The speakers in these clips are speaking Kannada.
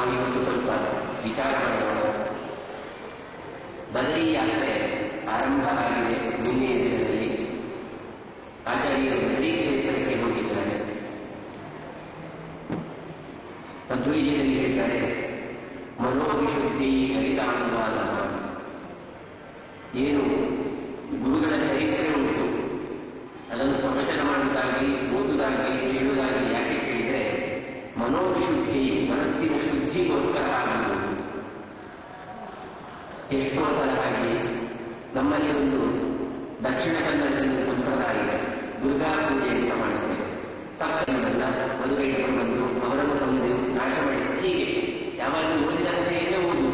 ನಾವು ಇವತ್ತು ಸ್ವಲ್ಪ ವಿಚಾರ ಮಾಡೋಣ. ಬದರಿ ಯಾತ್ರೆ ಆರಂಭ ಆಗಿದೆ ನಿನ್ನೆ ದಿನದಲ್ಲಿ. ಆಚಾರ್ಯರು ಬದರಿ ಕ್ಷೇತ್ರಕ್ಕೆ ಹೋಗಿದ್ದಾರೆ. ಮಧ್ವೀಯದಲ್ಲಿ ಹೇಳ್ತಾರೆ, ಮನೋವಿಶುದ್ಧಿ ಹರಿತಾಂಗಾನ. ಏನು ಗುರುಗಳ ಚರಿತ್ರೆ ಉಂಟು, ಅದನ್ನು ಪ್ರವಚನ ಮಾಡುವುದಾಗಿ, ಓದುವುದಾಗಿ, ಹೇಳುವುದಾಗಿ ಯಾಕೆ ಕೇಳಿದರೆ, ಮನೋವಿಶುದ್ಧಿ, ಮನಸ್ಸಿನ ಶುದ್ಧಿಗೋಸ್ಕರ ಆಗುವುದು. ಎಷ್ಟೋ ತರಹಾಗಿ ನಮ್ಮಲ್ಲಿ ಒಂದು ದಕ್ಷಿಣ ಕನ್ನಡದಲ್ಲಿ ಸಂಪ್ರದಾಯ ಇದೆ. ದುರ್ಗಾ ಪೂಜೆ ಅಂತ ಮಾಡುತ್ತೇವೆ. ತಪ್ಪಲ್ಲ ಮದುವೆ ಇಟ್ಕೊಂಡು ಬಂದು ಅವರನ್ನು ತಂದು ನಾಶ ಮಾಡಿ, ಹೀಗೆ ಯಾವಾಗಲೂ ಓದಿದ ಕಥೆಯೇ ಓದು.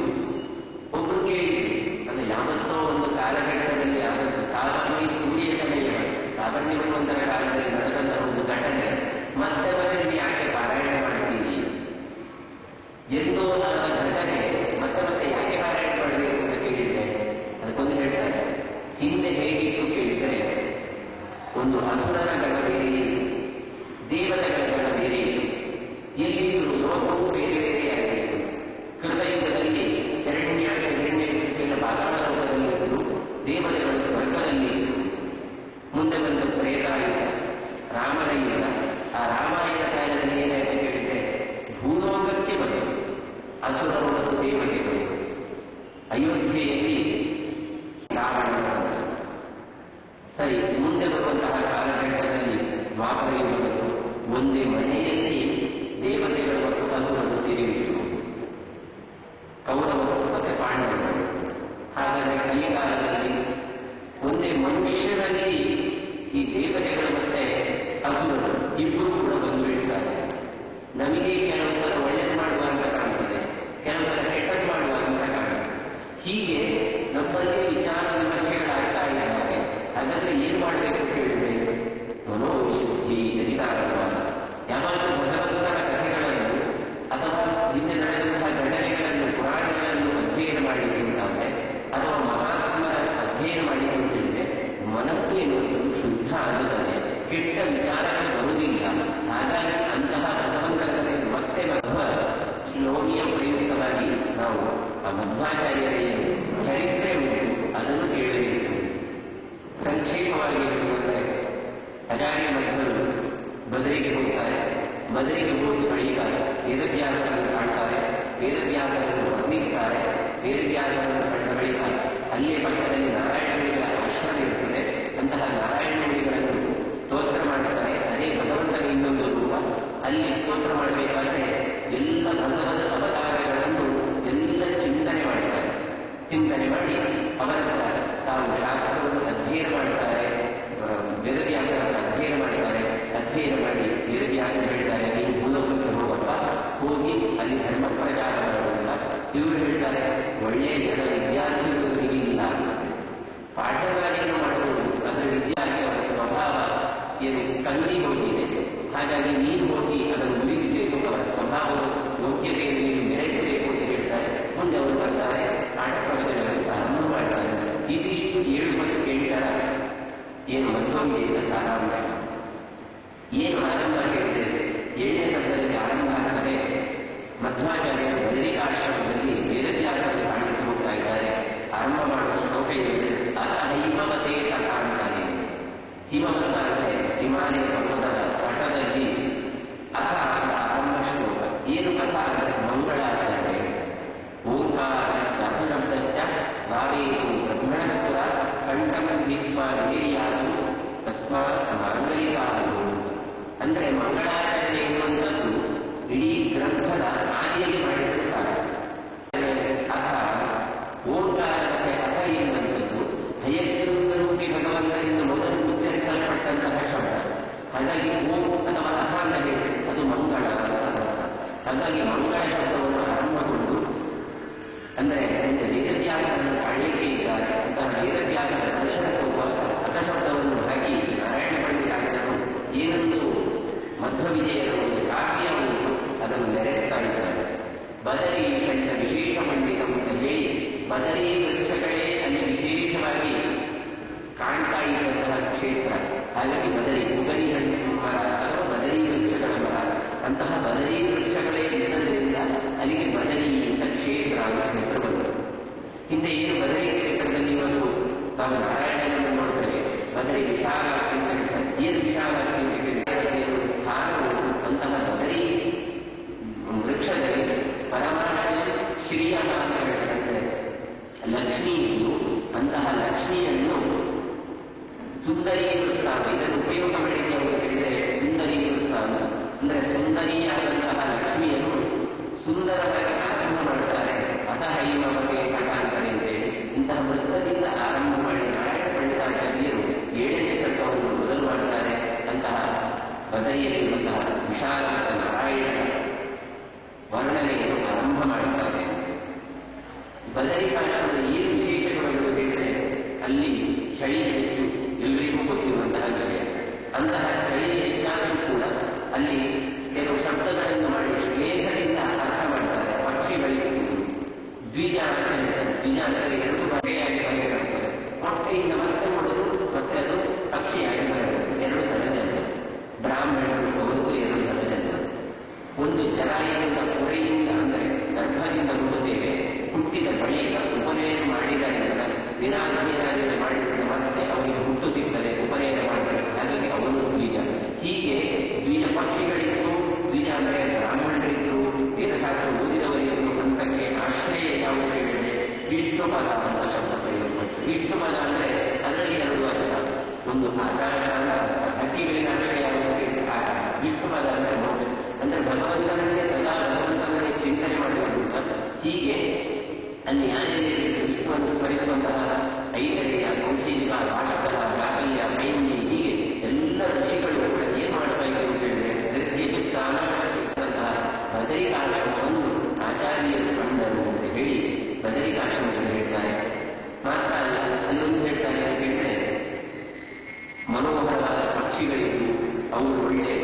ಒಬ್ಬರು ಕೇಳಿದೆ, ಅದು ಯಾವತ್ತೋ ಒಂದು ಕಾಲಘಟ್ಟದಲ್ಲಿ ಆದದ್ದು ಸಾಧಾರಣ ಸೂರ್ಯ ಸಮಯ ಸಾಧಾರಣವಂತರ ಕಾಲದಲ್ಲಿ ನಡೆದಂಥ ಒಂದು ಘಟನೆ ಮತ್ತೆ ಬದಲಿಗೆ ಯಾಕೆ ಪಾರಾಯಣ ಮಾಡ್ತೀವಿ ಎಂದೋ ನನ್ನ ಘಟನೆ ಮತ್ತೆ ಮತ್ತೆ ಯಾಕೆ ಪಾರಾಯಣ ಮಾಡಬೇಕು ಅಂತ ಕೇಳಿದ್ರೆ, ಅದಕ್ಕೊಂದು ಹೇಳ್ತಾರೆ, ಹಿಂದೆ ಹೇಗಿತ್ತು ಕೇಳಿದರೆ, ಒಂದು ಅಸುರರ ಗಣ ಬೇರೆ, ದೇವತೆಗಳ ಗಣ ಬೇರೆ, ಎಲ್ಲಿಯೂ ಲೋಕವು ಬೇರೆ ಬೇರೆಯಾಗಿತ್ತು. ಕೃತಯುಗದಲ್ಲಿ ಹಿರಣ್ಯ ಪಾತಾಳ ಲೋಕದಲ್ಲಿ ಇದ್ದರು, ದೇವತೆಗಳು ಸ್ವರ್ಗದಲ್ಲಿ ಇದ್ದರು. ಮುಂದೆ ಬಂದು ತ್ರೇತಾಯುಗ, ರಾಮಾಯಣ. ಆ ರಾಮಾಯಣ ಕಾಲದಲ್ಲಿ ಏನಾಯ್ತು ಕೇಳಿದ್ರೆ, ಭೂಲೋಕಕ್ಕೆ ಬಂದರು ಅಸುರರು ಮತ್ತು ದೇವತೆಗಳು. ಅಯೋಧ್ಯೆಯಲ್ಲಿ ರಾವಣ. ಸರಿ, ಮುಂದೆ ಬರುವಂತಹ ಕಾಲಘಟ್ಟದಲ್ಲಿ ದ್ವಾಪರ ಯುಗಗಳು. ಒಂದೇ ಮನೆಯಲ್ಲಿ ದೇವತೆಗಳು ಮತ್ತು ಅಸುರರು ಸೇರಿಬಿಟ್ಟು ಕೌರವರು ಮತ್ತೆ ಪಾಂಡವರು. ಹಾಗಾದರೆ ಕಲಿಕಾಲದಲ್ಲಿ ಒಂದೇ ಮನುಷ್ಯರಲ್ಲಿ ಈ ದೇವತೆಗಳು ಮತ್ತೆ ಅಸುರರು ಇಬ್ಬರು ಕೂಡ ಬಂದು ಬಿಡ್ತಾರೆ. ನಮಗೆ ಕೆಲವು ಸಲ ಒಳ್ಳೆದು ಮಾಡುವ ಅಂತ ಕಾಣ್ತದೆ, ಕೆಲವು ಸಲ ಕೆಟ್ಟದ್ದು ಮಾಡುವ ಅಂತ ಕಾಣ್ತದೆ. ಹೀಗೆ ನಮ್ಮಲ್ಲಿ ವಿಚಾರ ವಿಮರ್ಶೆಗಳಾಗ್ತಾ ಇದ್ದಾರೆ. ಹಾಗಾದ್ರೆ ಏನ್ ಮಾಡಬೇಕು ಕೇಳಿದ್ರೆ, ಮನೋವಿಶುದ್ಧಿ ಅಧಿಕಾರವಾದ ಯಾವಾಗಲೂ ಭಗವಂತನ ಕಥೆಗಳನ್ನು ಅಥವಾ ಹಿಂದೆ ನಡೆದಂತಹ ಘಟನೆಗಳನ್ನು, ಪುರಾಣಗಳನ್ನು ಅಧ್ಯಯನ ಮಾಡಿಕೊಂಡಾದ್ರೆ ಅಥವಾ ಮಹಾತ್ಮರ ಅಧ್ಯಯನ ಮಾಡಿಕೊಂಡಿದ್ರೆ ಮನಸ್ಸು ಎನ್ನುವುದು ಶುದ್ಧ ಆಗುತ್ತದೆ, ಕೆಟ್ಟ ವಿಚಾರಗಳು ಬರುವುದಿಲ್ಲ. ಹಾಗಾಗಿ ಅಂತಹ ಭಗವಂತನ ಮತ್ತೆ ಮಧ್ವ ಲೋಹಿಯ ಪ್ರಯುಕ್ತವಾಗಿ ನಾವು ಆ ಮಧ್ವಾಚಾರ್ಯರ ಚರಿತ್ರೆ ಉಂಟು, ಅದನ್ನು ಕೇಳಬೇಕು. ಸಂಕ್ಷೇಪವಾಗಿ ಹೇಳುವಂದರೆ, ಆಚಾರ್ಯ ಮಧ್ವರು ಬದರಿಗೆ ಹೋಗ್ತಾರೆ. ಬದರಿಗೆ ಹೋಗಿ ಬಳಿಕ ವೇದವ್ಯಾಸರನ್ನು ಕಾಣ್ತಾರೆ, ವೇದವ್ಯಾಸರನ್ನು ವರ್ಣಿಸ್ತಾರೆ. ವೇದವ್ಯಾಸರನ್ನು ಕಂಡ ಬಳಿಕ ಅಲ್ಲೇ ಪಕ್ಕದಲ್ಲಿ ನಾರಾಯಣನಿಗಳ ಆಶ್ರಮ ಇರುತ್ತದೆ. ಅಂತಹ ನಾರಾಯಣನಿಗಳನ್ನು ಸ್ತೋತ್ರ ಮಾಡುತ್ತಾರೆ. ಅದೇ ಭಗವಂತನ ಇನ್ನೊಂದು ರೂಪ. ಅಲ್ಲಿ ಸ್ತೋತ್ರ ಮಾಡಬೇಕಾದ್ರೆ ಎಲ್ಲ ಭಗವದ ಅವತಾರಗಳನ್ನು ಎಲ್ಲ ಚಿಂತನೆ ಮಾಡ್ತಾರೆ. ಚಿಂತನೆ ಮಾಡಿ ಅವರ ತಾವು ಶಾಸ್ತ್ರವನ್ನು ಅಧ್ಯಯನ ಮಾಡ್ತಾರೆ. ವೇದವ್ಯಾಸರನ್ನು ಅಧ್ಯಯನ ಮಾಡ್ತಾರೆ. ಅಧ್ಯಯನ ಮಾಡಿ ವೇದವ್ಯಾಸರು ಹೇಳ್ತಾರೆ, ನೀವು ಭೂಲೋಕಕ್ಕೆ ಹೋಗಪ್ಪ, ಹೋಗಿ ಅಲ್ಲಿ ಧರ್ಮ ಪ್ರಚಾರ ಮಾಡುವುದಿಲ್ಲ. ಇವರು ಹೇಳ್ತಾರೆ, ಒಳ್ಳೆಯ ಜನ ವಿದ್ಯಾರ್ಥಿಗಳು ಹೀಗಿಲ್ಲ, ಪಾಠಗಳನ್ನು ಮಾಡುವುದು ಅದರ ವಿದ್ಯಾರ್ಥಿ ಅವರ ಸ್ವಭಾವ ಏನು ಕಣ್ಣಿ ಹೋಗಿದೆ. ಹಾಗಾಗಿ ನೀನು ಹೋಗಿ ಅದನ್ನು ಉಳಿಸಬೇಕು, ಅವರ ಸ್ವಭಾವ ಯೋಗ್ಯತೆಯನ್ನು ನೀನು ಮೆರೆಸಬೇಕು ಅಂತ ಹೇಳ್ತಾರೆ. ಮುಂದೆ ಅವರು ಬರ್ತಾರೆ, ಪಾಠ ಪ್ರವಚನಗಳನ್ನು ಪ್ರಾರಂಭ ಮಾಡ್ತಾರೆ. ಇದಿಷ್ಟು 7 ಮಂದಿ ಕೇಳಿದಾರ. ಏನು ಮತ್ತೊಂದು ಸಾರಾಂಶ ಏನು ಆರಂಭ ಹೇಳಿದೆ, 7ನೇ ಸಂದರ್ಭದಲ್ಲಿ ಆರಂಭ ಆಗ್ತದೆ. ಮಧ್ವಾಚಾರ್ಯರು ಬದರಿಕಾಶ್ರಮದಲ್ಲಿ ವೇದವ್ಯಾಸರು ಕಾಣಿಸಿ ಹೋಗ್ತಾ ಇದ್ದಾರೆ. ಆರಂಭ ಮಾಡುವ ಶ್ಲೋಕ ಇದೆ, ಅಥ ಹಿಮವತೆ ಕಾಣ್ತಾನೆ. ಹಿಮವತ ಅಂದರೆ ಹಿಮಾಲಯ ಪರ್ವತದ ತಟದಲ್ಲಿ ಅಥ ಆರಂಭ ಶ್ಲೋಕ. ಏನು ಅಥ ಅಂದರೆ ಮಂಗಳಾಚರಣೆ. ಓಂಕಾರ ಶಬ್ದಶ್ಚ ನಾವೇನು ಬ್ರಹ್ಮಣಪುರ ಕಂಠಕಂಠಿತ್ವ ಹಿರಿಯಾದರು ತಸ್ಮಾತ್ ಮಾಂಗಲಿಕಾದರು. ಅಂದರೆ ಮಂಗಳಾಚರಣೆ ಎನ್ನುವಂಥದ್ದು ಇಡೀ ಗ್ರಂಥದ ಆದಿಯಲ್ಲಿ ಮಾಡಿದರೆ ಸಾಕು. ಅಥ ಓಂಕಾರಕ್ಕೆ ಅಥ ಎನ್ನುವಂಥದ್ದು ಹಯಗ್ರೂಪಿ ಭಗವಂತನಿಂದ ಮೊದಲು ಉಚ್ಚರಿಸಲ್ಪಟ್ಟಂತಹ ಶಬ್ದ. ಹಾಗಾಗಿ ಓಂ ಅಥವಾ ಅಥ ಅಂದರೆ ಅದು ಮಂಗಳ ಅಂತ. ಹಾಗಾಗಿ ಮಂಗಳ ಶಬ್ದವನ್ನು ಆರಂಭಗೊಂಡು ಅಂದರೆ ವೇದವ್ಯಾಸರನ್ನು ಕಾಣಲಿಕ್ಕೆ ಇದ್ದಾರೆ ಅಂತಹ ವೇದವ್ಯಾಸರ ದರ್ಶನ ಹೋಗುವಾಗ ಅರ್ಥಶಬ್ದವನ್ನು ಹಾಕಿ ನಾರಾಯಣ ಪಂಡಿತಾಚಾರ್ಯರು ಏನೊಂದು ಮಧ್ವವಿಜಯರ ಒಂದು ಕಾವ್ಯವನ್ನು ಅದನ್ನು ಮೆರೆಸ್ತಾ ಇದ್ದಾರೆ. ಬದರಿ ಕಂಡ ವಿಶೇಷ ಪಂಡಿತಂತೆಯೇ ಬದರಿ ವೃಕ್ಷಗಳೇ ಅಲ್ಲಿ ವಿಶೇಷವಾಗಿ ಕಾಣ್ತಾ ಇದ್ದಂತಹ ಕ್ಷೇತ್ರ. ಹಾಗಾಗಿ ಬದರಿ ಉಗರಿ ಮರ ಅಥವಾ ಬದರಿ ವೃಕ್ಷಗಳ ಮರ, ಅಂತಹ ಬದರಿ ವೃಕ್ಷಗಳೇ ಇರೋದ್ರಿಂದ ಅಲ್ಲಿಗೆ ಲಕ್ಷ್ಮೀ ಇದ್ದು ಅಂತಹ ಲಕ್ಷ್ಮಿಯನ್ನು ಸುಂದರೀಕೃತ, ಇದನ್ನು ಉಪಯೋಗ ಮಾಡಿದ ಅವರು ಹೇಳಿದರೆ ಸುಂದರೀಕೃತ ಅಂದರೆ ಸುಂದರಿಯಾದಂತಹ ಲಕ್ಷ್ಮಿಯನ್ನು ಸುಂದರವಾಗಿ ಆರಂಭ ಮಾಡ್ತಾರೆ. ಅತಃ ಇವ ಬಗ್ಗೆ ಕಟಾಂತರೆ ಅಂತೇಳಿ ಇಂತಹ ವೃತ್ತದಿಂದ ಆರಂಭ ಮಾಡಿ ನಾಯಕ ಪಂಡಿತಾಚಾರ್ಯರು 7ನೇ ಸರ್ಗವನ್ನು ಮೊದಲು ಮಾಡ್ತಾರೆ. ಅಂತಹ ಬದರಿಯಲ್ಲಿರುವಂತಹ ವಿಶಾಲವಾದ ನಾರಾಯಣ ವರ್ಣನೆಯನ್ನು ಆರಂಭ ಮಾಡುತ್ತಾರೆ. ಬದರಿಕಾಶ್ರಮದ ಏನು ವಿಶೇಷಗಳು ಹೇಳಿದರೆ ಅಲ್ಲಿ ಚಳಿ ಹೆಚ್ಚು, ಎಲ್ಲರಿಗೂ ಗೊತ್ತಿರುವಂತಹ ವಿಷಯ. ಅಂತಹ ಚಳಿ ಹೆಚ್ಚಾದರೂ ಕೂಡ ಅಲ್ಲಿ ಕೆಲವು ಶಬ್ದಗಳನ್ನು ಮಾಡಿ ಶ್ಲೇಷದಿಂದ ಅರ್ಥ ಮಾಡ್ತಾರೆ. ಪಕ್ಷಿಗಳಿಗೆ ದ್ವಿಜ ಅಂದರೆ 2 ಬಗೆಯಾಗಿ ಬಗೆಯಿರುತ್ತದೆ. ಮೊಟ್ಟೆಯಿಂದ ಮತ್ತೆ ಮಾಡುವುದು ಮತ್ತೆ ಅದು ಪಕ್ಷಿಯಾಗಿ ಬರೆಯುವುದು, 2 ತರದಲ್ಲಿ. ಬ್ರಾಹ್ಮಣರು ಅವರಿಗೂ 2 ತರದಲ್ಲಿ. ಒಂದು ಜರಾಯಿಂದ ಪುರೆಯಿಂದ ಅಂದರೆ ಗರ್ಭದಿಂದ ಹುಡುತ್ತೇವೆ, ಹುಟ್ಟಿದ ಬಳಿಕ ಉಪನಯನ ಮಾಡಿದಾಗ ವಿನಾಶೀರಾಜನೆ ಮಾಡಿದರೆ ಮತ್ತೆ ಅವರಿಗೆ ಹುಟ್ಟುತ್ತಿದ್ದರೆ ಉಪನಯನ ಮಾಡಬೇಕು. ಹಾಗಾಗಿ ಅವನು ದ್ವಿಜ. ಹೀಗೆ ದ್ವಿಜ ಪಕ್ಷಿಗಳಿದ್ದು, ದ್ವಿಜ ಅಂದರೆ ಬ್ರಾಹ್ಮಣರಿದ್ದು, ವೇದಶಾಸ್ತ್ರ ಓದಿದವರಿದ್ದು ಹಂತಕ್ಕೆ ಆಶ್ರಯ ಯಾವುದು ಹೇಳಿದರೆ ವಿಷ್ಣುಪದ ಅಂತ ಶಬ್ದ ಪ್ರಯೋಗ ಮಾಡ್ತಾರೆ. ವಿಷ್ಣುಪದ ಅಂದರೆ ಅದರಲ್ಲಿ 2 ಅರ್ಥ. ಒಂದು ಆಕಾಶ ಹಕ್ಕಿಗಳಿಗೆ ಆಶ್ರಯ ಯಾವುದು ವಿಷ್ಣುಪದ ಅಂದರೆ ಮೋಕ್ಷ ಅಂದರೆ ಭಗವಂತನನ್ನೇ ಸದಾ ಭಗವಂತನನ್ನೇ ಚಿಂತನೆ ಮಾಡಿರುವಂಥ. ಹೀಗೆ ಅಲ್ಲಿ ಆಂಜನೇಯರಿಗೆ ವಿಷ್ಣುವನ್ನು ಸ್ಮರಿಸುವಂತಹ ಐತರೆಯ, ಕೌಶಿಕ, ಭಾಸ್ಕರ, ಜಾಗಲ್ಯ, ಮೈಂಡಿ ಹೀಗೆ ಎಲ್ಲ ಋಷಿಗಳು ಕೂಡ ಏನು ಮಾಡಬೇಕು ಅಂತ ಹೇಳಿದರೆ ಸ್ಥಾನಂತಹ ಬದರಿಕಾಶ್ರಮವನ್ನು ಆಚಾರ್ಯರು ಕಂಡರು ಅಂತ ಹೇಳಿ ಬದರಿಕಾಶ್ರಮದಲ್ಲಿ ಹೇಳ್ತಾರೆ. ಮಾತ್ರ ಅಲ್ಲ, ಅಲ್ಲೊಂದು ಹೇಳ್ತಾರೆ ಅಂತ ಹೇಳಿದ್ರೆ ಮನೋಹರವಾದ ಪಕ್ಷಿಗಳಿದ್ದು ಅವರು ಒಳ್ಳೆ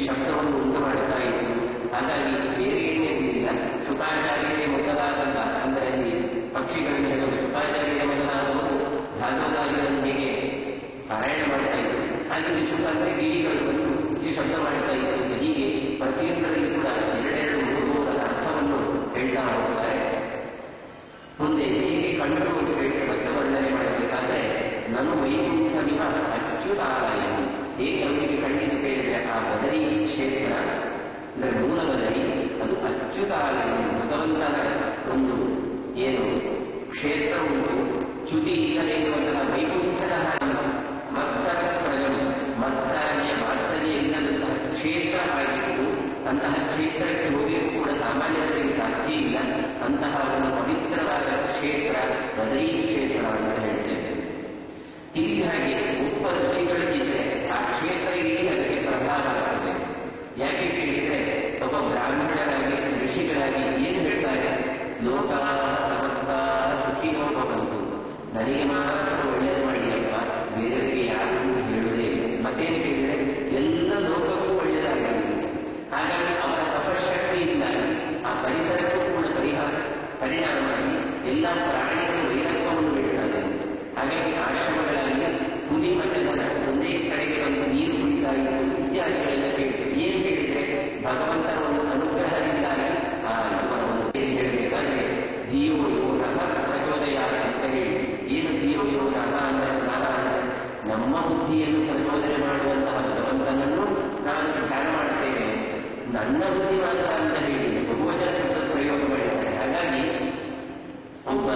ಶಬ್ದವನ್ನು ಉಂಟು ಮಾಡುತ್ತಾ ಇದ್ದು. ಹಾಗಾಗಿ ಬೇರೆ ಏನೇನಿಲ್ಲ, ಶುಕಾಚಾರ್ಯರೇ ಮೊದಲಾದಂತ ಅಂದರೆ ಅಲ್ಲಿ ಪಕ್ಷಿಗಳನ್ನು ಹೇಳುವುದು ಶುಕಾಚಾರ್ಯರೇ ಮೊದಲಾದವರು ಭಾಗವತಾದಿಗಳೊಂದಿಗೆ ಪಾರಾಯಣ ಮಾಡ್ತಾ ಇದ್ದರು. ಹಾಗೆ ಶುಕ ಅಂದರೆ ಗಿರಿಗಳು ಬಂದು ಈ ಶಬ್ದ ಮಾಡ್ತಾ ಇದ್ದು. ಹೀಗೆ ಪ್ರತಿಯೊಂದರಲ್ಲಿ ಕೂಡ 2-3 ಅರ್ಥವನ್ನು ಹೇಳ್ತಾ ಹೋಗ್ತಾರೆ. ಮುಂದೆ ಹೇಗೆ ಕಂಡು ಬಗ್ಗೆ ವರ್ಣನೆ ಮಾಡಬೇಕಾದ್ರೆ ನಾನು ವೈಕುಂಠವಿವ ಅಚ್ಯುತಾಲಯ ಹೇಗೆ ಅವರಿಗೆ ಕಂಡಿದ್ದು ಕೇಳಿದರೆ ಆ ಬದರಿ ಕ್ಷೇತ್ರ ಅಂದರೆ ಮೂಲ ಬದರಿ ಅದು ಅಚ್ಯುತಾಲಯ ಭಗವಂತನ ಒಂದು ಏನು ಕ್ಷೇತ್ರ ಉಂಟು. ಚ್ಯುತಿ ಇಲ್ಲದೆ ಇರುವಂತಹ ವೈಕುಂಠದ ಮತ್ತಾರ್ಯ ಮಾತ್ಸರ್ಯ ಇಲ್ಲದಂತಹ ಕ್ಷೇತ್ರ ಆಗಿದ್ದು, ಅಂತಹ ಕ್ಷೇತ್ರಕ್ಕೆ ಹೋಗಿಯೂ ಕೂಡ ಸಾಮಾನ್ಯರಿಗೆ ಸಾಧ್ಯ ಇಲ್ಲ. ಅಂತಹ ಒಂದು ಪವಿತ್ರವಾದ ಕ್ಷೇತ್ರ ಬದರಿ ಕ್ಷೇತ್ರ ಅಂತ ಹೇಳ್ತೇವೆ. ಇಲ್ಲಿ ಹಾಗೆ ಒಬ್ಬ ಋಷಿಗಳಿಗಿದ್ರೆ ಆ ಕ್ಷೇತ್ರ ಇಲ್ಲಿ ಅದಕ್ಕೆ ಪ್ರಭಾವ ಆಗ್ತದೆ. ಯಾಕೆ ಕೇಳಿದರೆ ಒಬ್ಬ ಬ್ರಾಹ್ಮಣರಾಗಿ ಋಷಿಗಳಾಗಿ ಏನು ಹೇಳ್ತಾರೆ, ಲೋಕ ಸಮಸ್ತ ಸುಖಿನೋ ಭವಂತು, ನನಗೆ ಮಾತ್ರ ಒಳ್ಳೆಯದು ಮಾಡಿಯಪ್ಪ, ಬೇರೆಯವರಿಗೆ ಯಾರು ಹೇಳುವುದೇ ಇಲ್ಲ. ಮತ್ತೇನು ಕೇಳಿದರೆ ಎಲ್ಲ ಲೋಕಕ್ಕೂ ಒಳ್ಳೆಯದಾಗಲಿ. ಹಾಗಾಗಿ ಅವರ ತಪಶಕ್ತಿಯಿಂದ ಆ ಪರಿಸರಕ್ಕೂ ಕೂಡ ಪರಿಣಾಮವಾಗಿ ಎಲ್ಲ ಪ್ರಾಣಿಗಳು ವೈರತ್ವವನ್ನು ಬಿಡುತ್ತದೆ. ಹಾಗಾಗಿ ಆಶ್ರಮಗಳಲ್ಲಿ ಹುಲಿ ಮಟ್ಟದ ಒಂದೇ ಕಡೆಗೆ ಬಂದು ನೀರು ಕುಡಿತಾ ಇದ್ದು ಇತ್ಯಾದಿಗಳೆಲ್ಲ ಕೇಳಿದ್ರು. ಏನು ಕೇಳಿದರೆ ಭಗವಂತನ ಒಂದು ಅನುಗ್ರಹದಿಂದಾಗಿ ಆ ಒಂದು ಹೇಳಬೇಕಾದ್ರೆ ಧಿಯೋ ಯೋ ನಃ ಪ್ರಚೋದಯ ಅಂತ ಹೇಳಿ, ಏನು ಧಿಯೋ ಯೋ ನಃ ಅಂದರೆ ನಮ್ಮ ಬುದ್ಧಿಯನ್ನು ಪ್ರಚೋದನೆ ಮಾಡುವಂತಹ ಭಗವಂತನನ್ನು ನಾನು ಧ್ಯಾನ ಮಾಡ್ತೇನೆ, ನನ್ನ ಬುದ್ಧಿ ಮಾತ್ರ ಅಂತ ಹೇಳಿ ಬಹುವಚನ ಶಬ್ದ ಪ್ರಯೋಗ ಮಾಡಿದ್ದಾರೆ. ಹಾಗಾಗಿ ಒಬ್ಬ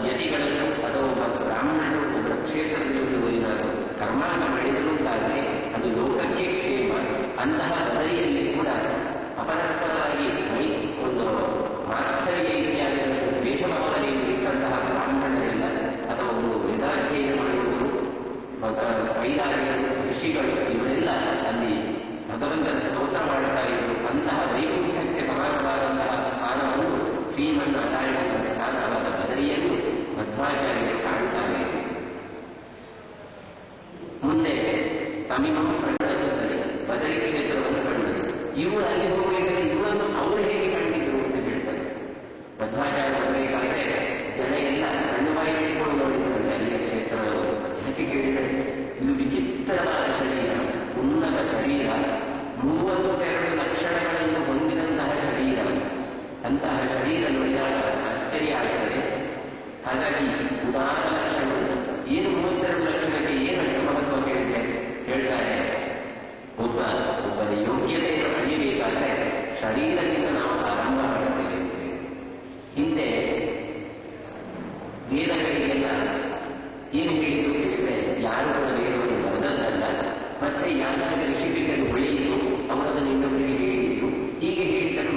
ಯತಿಗಳನ್ನು ಅಥವಾ ಒಬ್ಬ ಬ್ರಾಹ್ಮಣರು ಒಬ್ಬ ಕ್ಷೇತ್ರದಲ್ಲಿ ಹೋಗಿನಾರು ಕರ್ಮಾನ ಮಾಡಿದಂತಾದರೆ ಅದು ಲೋಕಕ್ಕೆ ಕ್ಷೇಮ. ಅಂತಹ ಬದರಿಯಲ್ಲಿ ಕೂಡ ಅಪರಸ್ಪರವಾಗಿ ಒಂದು ಮಾತ್ಸರ್ಯ ಇತ್ಯಾದಿಗಳನ್ನು ದ್ವೇಷಭಾವನೆಯನ್ನು ಇಟ್ಟಂತಹ ಬ್ರಾಹ್ಮಣರೆಲ್ಲ ಅಥವಾ ಒಂದು ವೇದಾಧ್ಯಯನ ಮಾಡುವುದು ವೈರಾಗ್ಯಗಳು ಋಷಿಗಳು ಇವರೆಲ್ಲ ಅಲ್ಲಿ ಭಗವಂತನ ಸ್ತೋತ್ರ ಮಾಡುತ್ತಾ ಇದ್ದರು. ಅಂತಹ ವೈಕುಂಠಕ್ಕೆ ಸಮಾನವಾದಂತಹ ಸ್ಥಾನವನ್ನು ಶ್ರೀಮನ್ನಾರಾಯಣ ಸ್ಥಾನವಾದ ಬದರಿಯನ್ನು ಮಧ್ವಾಚಾರ್ಯರು ಕಾಣುತ್ತಾರೆ. ಮುಂದೆ ತಮಿಳು ಕಂಡದಲ್ಲಿ ಬದರಿ ಕ್ಷೇತ್ರವನ್ನು ಕಂಡರು. ಇವರು ಅಲ್ಲಿ ಹೋಗಬೇಕಾದ್ರೆ ಇವರನ್ನು ಅವರು ಹೇಗೆ ಕಂಡಿದ್ರು ಅಂತ ಹೇಳ್ತಾರೆ. ಮಧ್ವಾಚಾರ್ಯ ಬರಬೇಕಾದ್ರೆ ಜನ ಎಲ್ಲ ಕಣ್ಣು ಬಾಯಿ ಹಿಡ್ಕೊಂಡು ನೋಡಿದ್ದಾರೆ ಅಲ್ಲಿಯ ಕ್ಷೇತ್ರದವರು. ಯಾಕೆ ಕೇಳಿದರೆ ಇದು ವಿಚಿತ್ರವಾದ ಶರೀರ, ಉನ್ನತ ಶರೀರ, 32 ಲಕ್ಷಣಗಳನ್ನು ಹೊಂದಿದಂತಹ ಶರೀರ. ಅಂತಹ ಶರೀರ ನೋಡಿದಾಗ ಆಶ್ಚರ್ಯ ಆಗ್ತದೆ. ಹಾಗಾಗಿ ಉದಾರ ಲಕ್ಷಣ ಏನು 32 ಲಕ್ಷಣಕ್ಕೆ ಏನಷ್ಟು ಮಹತ್ವ ಕೇಳಿದ್ರೆ ಹೇಳ್ತಾರೆ, ಒಬ್ಬರ ಯೋಗ್ಯತೆಯನ್ನು ಅಳಿಯಬೇಕಾದ್ರೆ ಶರೀರದಿಂದ ನಾವು ಆರಂಭ ಮಾಡುತ್ತೇವೆ. ಹಿಂದೆ ವೇದಗಳಿಗೆ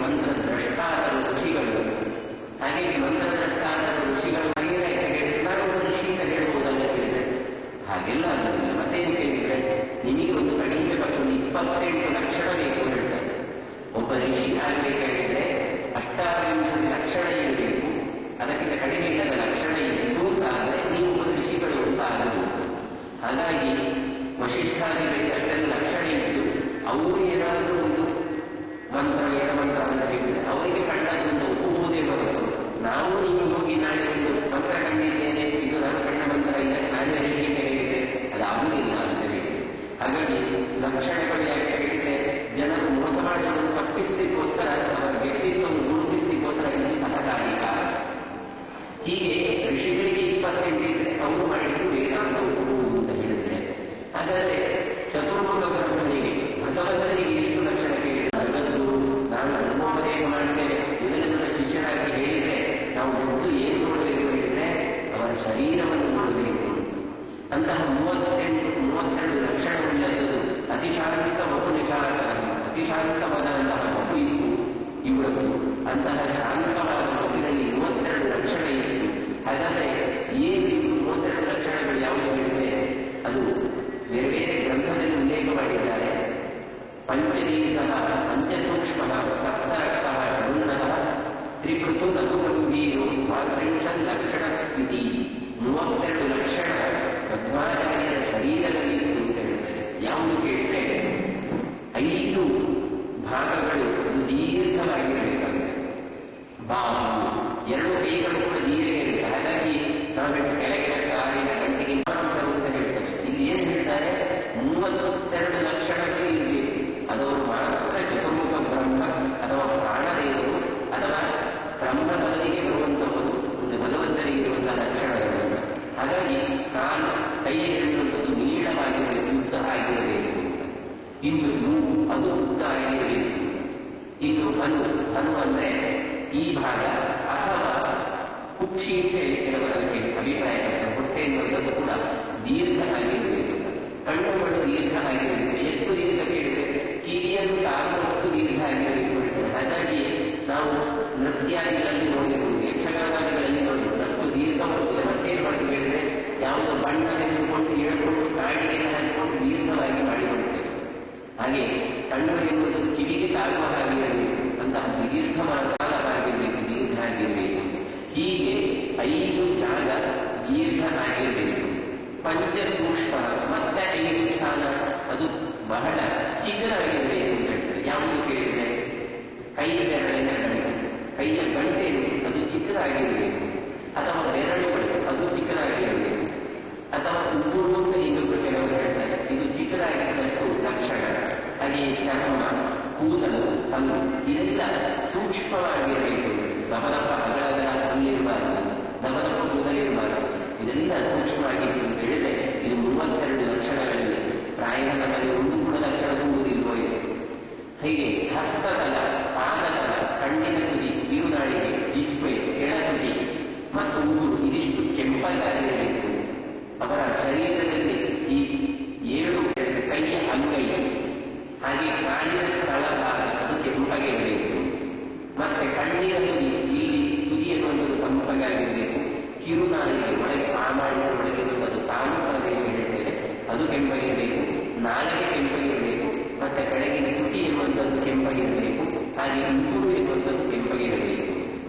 ಮಂತ್ರದ್ರಷ್ಟಾದ ಋಷಿಗಳು. ಹಾಗೆ ಮಂತ್ರದ್ರಷ್ಟಾದ ಋಷಿಗಳು ನಾವು ಒಂದು ಋಷಿ ಅಂತ ಹೇಳ್ಬೋದಲ್ಲ ಹೇಳಿದ್ರೆ ಹಾಗೆಲ್ಲ ಆಗೋದಿಲ್ಲ. ಮತ್ತೇನು ಕೇಳಿದ್ರೆ ನಿಮಗೆ ಒಂದು ಕಡಿಮೆ ಪಟ್ಟು 28 ಲಕ್ಷಣ ಬೇಕು ಹೇಳ್ತಾರೆ. ಒಬ್ಬ ಋಷಿ ಆಗಬೇಕಾಗಿದ್ರೆ 28 ಲಕ್ಷಣ ಇರಬೇಕು. ಅದಕ್ಕಿಂತ ಕಡಿಮೆ ಇಲ್ಲದ ಲಕ್ಷಣ ಇದ್ದು ಆದರೆ ನೀವು ಒಂದು ಋಷಿಗಳು ಅಂತ ಆಗಬಹುದು. ಹಾಗಾಗಿ ವಶಿಷ್ಠಾದಿಗಳಿಗೆ ಅಷ್ಟೊಂದು ಲಕ್ಷಣ ಇದ್ದು ಅವರು ಏನಾದರೂ ಒಂದು ಮಂತ್ರ ಮಂತ್ರ ಅಂತ ಹೇಳಿದ್ರೆ ಅವರಿಗೆ ಕಂಡದೊಂದು ಒಪ್ಪುವುದೇ ಬರಬಹುದು. ನಾವು ನೀವು ಹೋಗಿ ನಾಳೆ ಒಂದು ಮಂತ್ರ ಕಂಡಿದ್ದೇನೆ, ಇದು ನಾನು ಕಂಡ ಮಂತ್ರ ಇಲ್ಲ, ನಾಳೆ ಹೇಳಿಕೆ ಹೇಳಿದೆ, ಅದಾಗುವುದಿಲ್ಲ ಅಂತ ಹೇಳಿ. ಹಾಗಾಗಿ ಲಕ್ಷಣಗಳು ಯಾಕೆ ಹೇಳಿದ್ರೆ ಜನರು ಮೋಸ ಮಾಡಲು ತಪ್ಪಿಸಲಿಕ್ಕೋಸ್ಕರ ಅವರ ವ್ಯಕ್ತಿತ್ವವನ್ನು ಗುರುತಿಸಲಿಕ್ಕೋಸ್ಕರ ಇದು ಸಹಕಾರಿಕ. ಹೀಗೆ ಋಷಿಗಳಿಗೆ 28 ಇದ್ರೆ ಅವರು ಮಾಡಿದ್ದು ವೇದಾಂತ ಕೊಡುವುದು ಅಂತ ಹೇಳಿದ್ರೆ, ಹಾಗಾದರೆ ಚತುರ್ಮುಖ ಬ್ರಹ್ಮನಿಗೆ ಭಗವಂತನಿಗೆ ಎಷ್ಟು ಲಕ್ಷಣ ಕೇಳಿದ್ರೆ ನಾನು ಅನುಮೋದನೆ ಮಾಡ್ತೇನೆ ಇದನ್ನೆಲ್ಲ ಶಿಷ್ಯರಾಗಿ ಹೇಳಿದ್ರೆ ನಾವು ಮೊದಲು ಏನು ನೋಡಬೇಕು ಹೇಳಿದ್ರೆ ಅವರ ಶರೀರವನ್ನು ನೋಡಬೇಕು. ಅಂತಹ 32 ಲಕ್ಷಣವುಳ್ಳದ್ದು ಅತಿಶಾಂತ ಬಹು ನಿಶಾಂತ ಅತಿಶಾಂತವಾದಂತಹ ಬಹು ಇತ್ತು ಇವತ್ತು. ಅಂತಹ ಶಾಂತವಾದ ಮಗುವಿನಲ್ಲಿ 32 ಲಕ್ಷಣ ಇತ್ತು. ಹಾಗಾದರೆ ಏನಿತ್ತು 32 ಲಕ್ಷಣಗಳು ಯಾವುದು ಹೇಳಿದ್ರೆ ಅದು ಬೇರೆ ಬೇರೆ ಗ್ರಂಥದಲ್ಲಿ ಉಲ್ಲೇಖ ಮಾಡಿದ್ದಾರೆ. ಪಂಚದೀರ್ಘ ಪಂಚಸೂಕ್ಷ್ಮ ಸಪ್ತರಕ್ತ ಋಣಃ ತ್ರಿಕೃತು ನಗುಗಂಭೀರು ಮಾತೃಂಶನ್ ಲಕ್ಷಣ ಸ್ಥಿತಿ 32 ಲಕ್ಷಣ ಮಧ್ವಾಚಾರ್ಯರ ಶರೀರದಲ್ಲಿ ಅಂತ ಹೇಳ್ತಾರೆ. ಯಾವುದು ಕೇಳಿದ್ರೆ 5 ಭಾಗಗಳು ದೀರ್ಘವಾಗಿರಬೇಕಾಗುತ್ತೆ. ಬಾವು 2 ಕೈಗಳು ಕೂಡ ದೀರ್ಘ. ಹಾಗಾಗಿ ನಾವು ಕೆಳಗಿನ ಕಾಲಿನ ಗಂಟೆಗೆ ಅಂತ ಹೇಳ್ತಾರೆ. ಇಲ್ಲಿ ಏನು ಹೇಳ್ತಾರೆ 32 ಲಕ್ಷಣಗಳು ಇರಬೇಕು. ಅದು ಮಾತ್ರ ಚತುರ್ಮುಖ ಬ್ರಹ್ಮ ಅಥವಾ ಪ್ರಾಣದೇವರು ಅಥವಾ ಬ್ರಹ್ಮಬಲಿಗೆ ಬರುವಂಥದ್ದು ಒಂದು ಭಗವಂತನಿಗೆ ಇರುವಂತಹ ಲಕ್ಷಣಗಳು. ಹಾಗಾಗಿ ಕಾಲು ಕೈ ಎನ್ನುವಂಥದ್ದು ನೀಳವಾಗಿರಬೇಕು, ಉದ್ದ ಆಗಿರಬೇಕು. ಇನ್ನು ಅದು ಉದ್ದ ಆಗಿರಬೇಕು. ಇದು ಹನು ಅಂದರೆ ಈ ಭಾಗ ಅಥವಾ ಕುಕ್ಷಿ ಅಂತ ಹೇಳಿ ಕೆಲವರಲ್ಲಿ ಅಭಿಪ್ರಾಯ. ಹೊಟ್ಟೆ ಎನ್ನುವಂಥದ್ದು ಕೂಡ ದೀರ್ಘ ಆಗಿರಬೇಕು, ಕಣ್ಣುಗಳು ದೀರ್ಘ ಆಗಿರಬೇಕು. ಎಷ್ಟು ದೀರ್ಘ ಕೇಳಿದ್ರೆ ಕಿವಿಯನ್ನು ತಾಗುವಷ್ಟು ದೀರ್ಘ ಆಗಿರಬೇಕು ಹೇಳ್ತಾರೆ. ಹಾಗಾಗಿ ನಾವು ನೃತ್ಯಾದಿಗಳಲ್ಲಿ ನೋಡಿರುವುದು, ಯಕ್ಷಗಾನಗಳಲ್ಲಿ ನೋಡಿರುವುದು ಅಷ್ಟು ದೀರ್ಘ ಬರುತ್ತದೆ. ಮತ್ತೇನು ಮಾಡಿ ಹೇಳಿದ್ರೆ ಯಾವುದೋ ಬಣ್ಣ ತೆಗೆದುಕೊಂಡು ಹೇಳ್ಕೊಂಡು ಕಾಡಿಗೆಲ್ಲ ಹಾಕಿಕೊಂಡು ದೀರ್ಘವಾಗಿ ಮಾಡಿಕೊಡ್ತೇವೆ. ಹಾಗೆ ಕಣ್ಣು ಎನ್ನುವುದು ಕಿವಿಗೆ ತಾಗುವ ಹಾಗಿರಬೇಕು, ಅಂತಹ ದೀರ್ಘವಾಗಿರಬೇಕು, ದೀರ್ಘ ಆಗಿರಬೇಕು. ಹೀಗೆ 5 ಜಾಗ ದೀರ್ಘ ಆಗಿರಬೇಕು. ಪಂಚಸೂಕ್ಷ್ಮ ಮತ್ತೆ 5 ಸ್ಥಾನ ಅದು ಬಹಳ ಚಿಕ್ಕದಾಗಿರಬೇಕು ಅಂತ ಹೇಳ್ತಾರೆ. ಯಾವುದು ಕೇಳಿದ್ರೆ ಕೈಯ ಬೆರಳಿನ ಗಂಟೆ, ಕೈಯ ಗಂಟೆ ಅದು ಚಿಕ್ಕದಾಗಿರಬೇಕು. ಅಥವಾ ಬೆರಳುಗಳು ಅದು ಚಿಕ್ಕದಾಗಿರಬೇಕು. ಅಥವಾ ಉಬ್ಬುವುದು ಅಂತ ಇನ್ನೊಂದು ಕೆಲವರು ಹೇಳ್ತಾರೆ, ಇದು ಚಿಕ್ಕದಾಗಿದ್ದಷ್ಟು ಲಕ್ಷಣ. ಹಾಗೆ ಚರ್ಮ, ಕೂದಲು, ಹಲ್ಲು ಇದೆಲ್ಲ ಸೂಕ್ಷ್ಮವಾಗಿರಬೇಕು. ದಮದಪ್ಪ ಅಗಲದ ಹಲ್ಲಿರಬಾರದು, ದಮದಪ್ಪ ಕೂದಲಿರಬಾರದು. ಇದೆಲ್ಲ ಸೂಕ್ಷ್ಮವಾಗಿತ್ತು ಅಂತ ಹೇಳಿದ್ರೆ ಇದು 32 ಲಕ್ಷಣಗಳಿವೆ. ಪ್ರಾಯ ನಮ್ಮಲ್ಲಿ ಒಂದು ಕೂಡ ಲಕ್ಷಣ ತುಂಬುವುದಿಲ್ವೋ ಇದು. ಹೀಗೆ ಹಸ್ತತಲ, ಪಾದತಲ, ಕಣ್ಣಿನ ತುದಿ, ಕಿರುನಾಳಿಗೆ, ಜಿಹ್ವೆ, ಕೆಳತುದಿ ಮತ್ತು ಉಗುರು ಇದಿಷ್ಟು ಕೆಂಪಗಾಗಿರಬೇಕು. ಅವರ ಶರೀರದಲ್ಲಿ ಈ 7 ಕೈಯ ಅಂಗೈ ಹಾಗೆ ಕಾಲಿನ ತಳಭಾಗ ಅದು ಕೆಂಪಗಿರಬೇಕು. ಮತ್ತೆ ಕಣ್ಣಿನ ತುದಿ, ಇಲ್ಲಿ ತುದಿ ಎನ್ನುವಂಥದ್ದು ಕೆಂಪಗಾಗಿರಬೇಕು. ಕಿರುನಾಳಿಗೆ ಒಳಗೆ ಪ್ರಾಮಾಣಿಕ ಒಳಗೆ ಅದು ತಾನು ಪ್ರದೇಶ ಹೇಳಿದ್ದೇವೆ, ಅದು ಕೆಂಪಗಿರಬೇಕು. ನಾಲಿಗೆ ಕೆಂಪಗಿರಬೇಕು. ಮತ್ತೆ ಕೆಳಗಿನ ತುಟಿ ಎನ್ನುವಂಥದ್ದು ಕೆಂಪಗಿರಬೇಕು. ಹಾಗೆ ಉಗುರು ಎನ್ನುವಂಥದ್ದು ಕೆಂಪಗಿರಬೇಕು.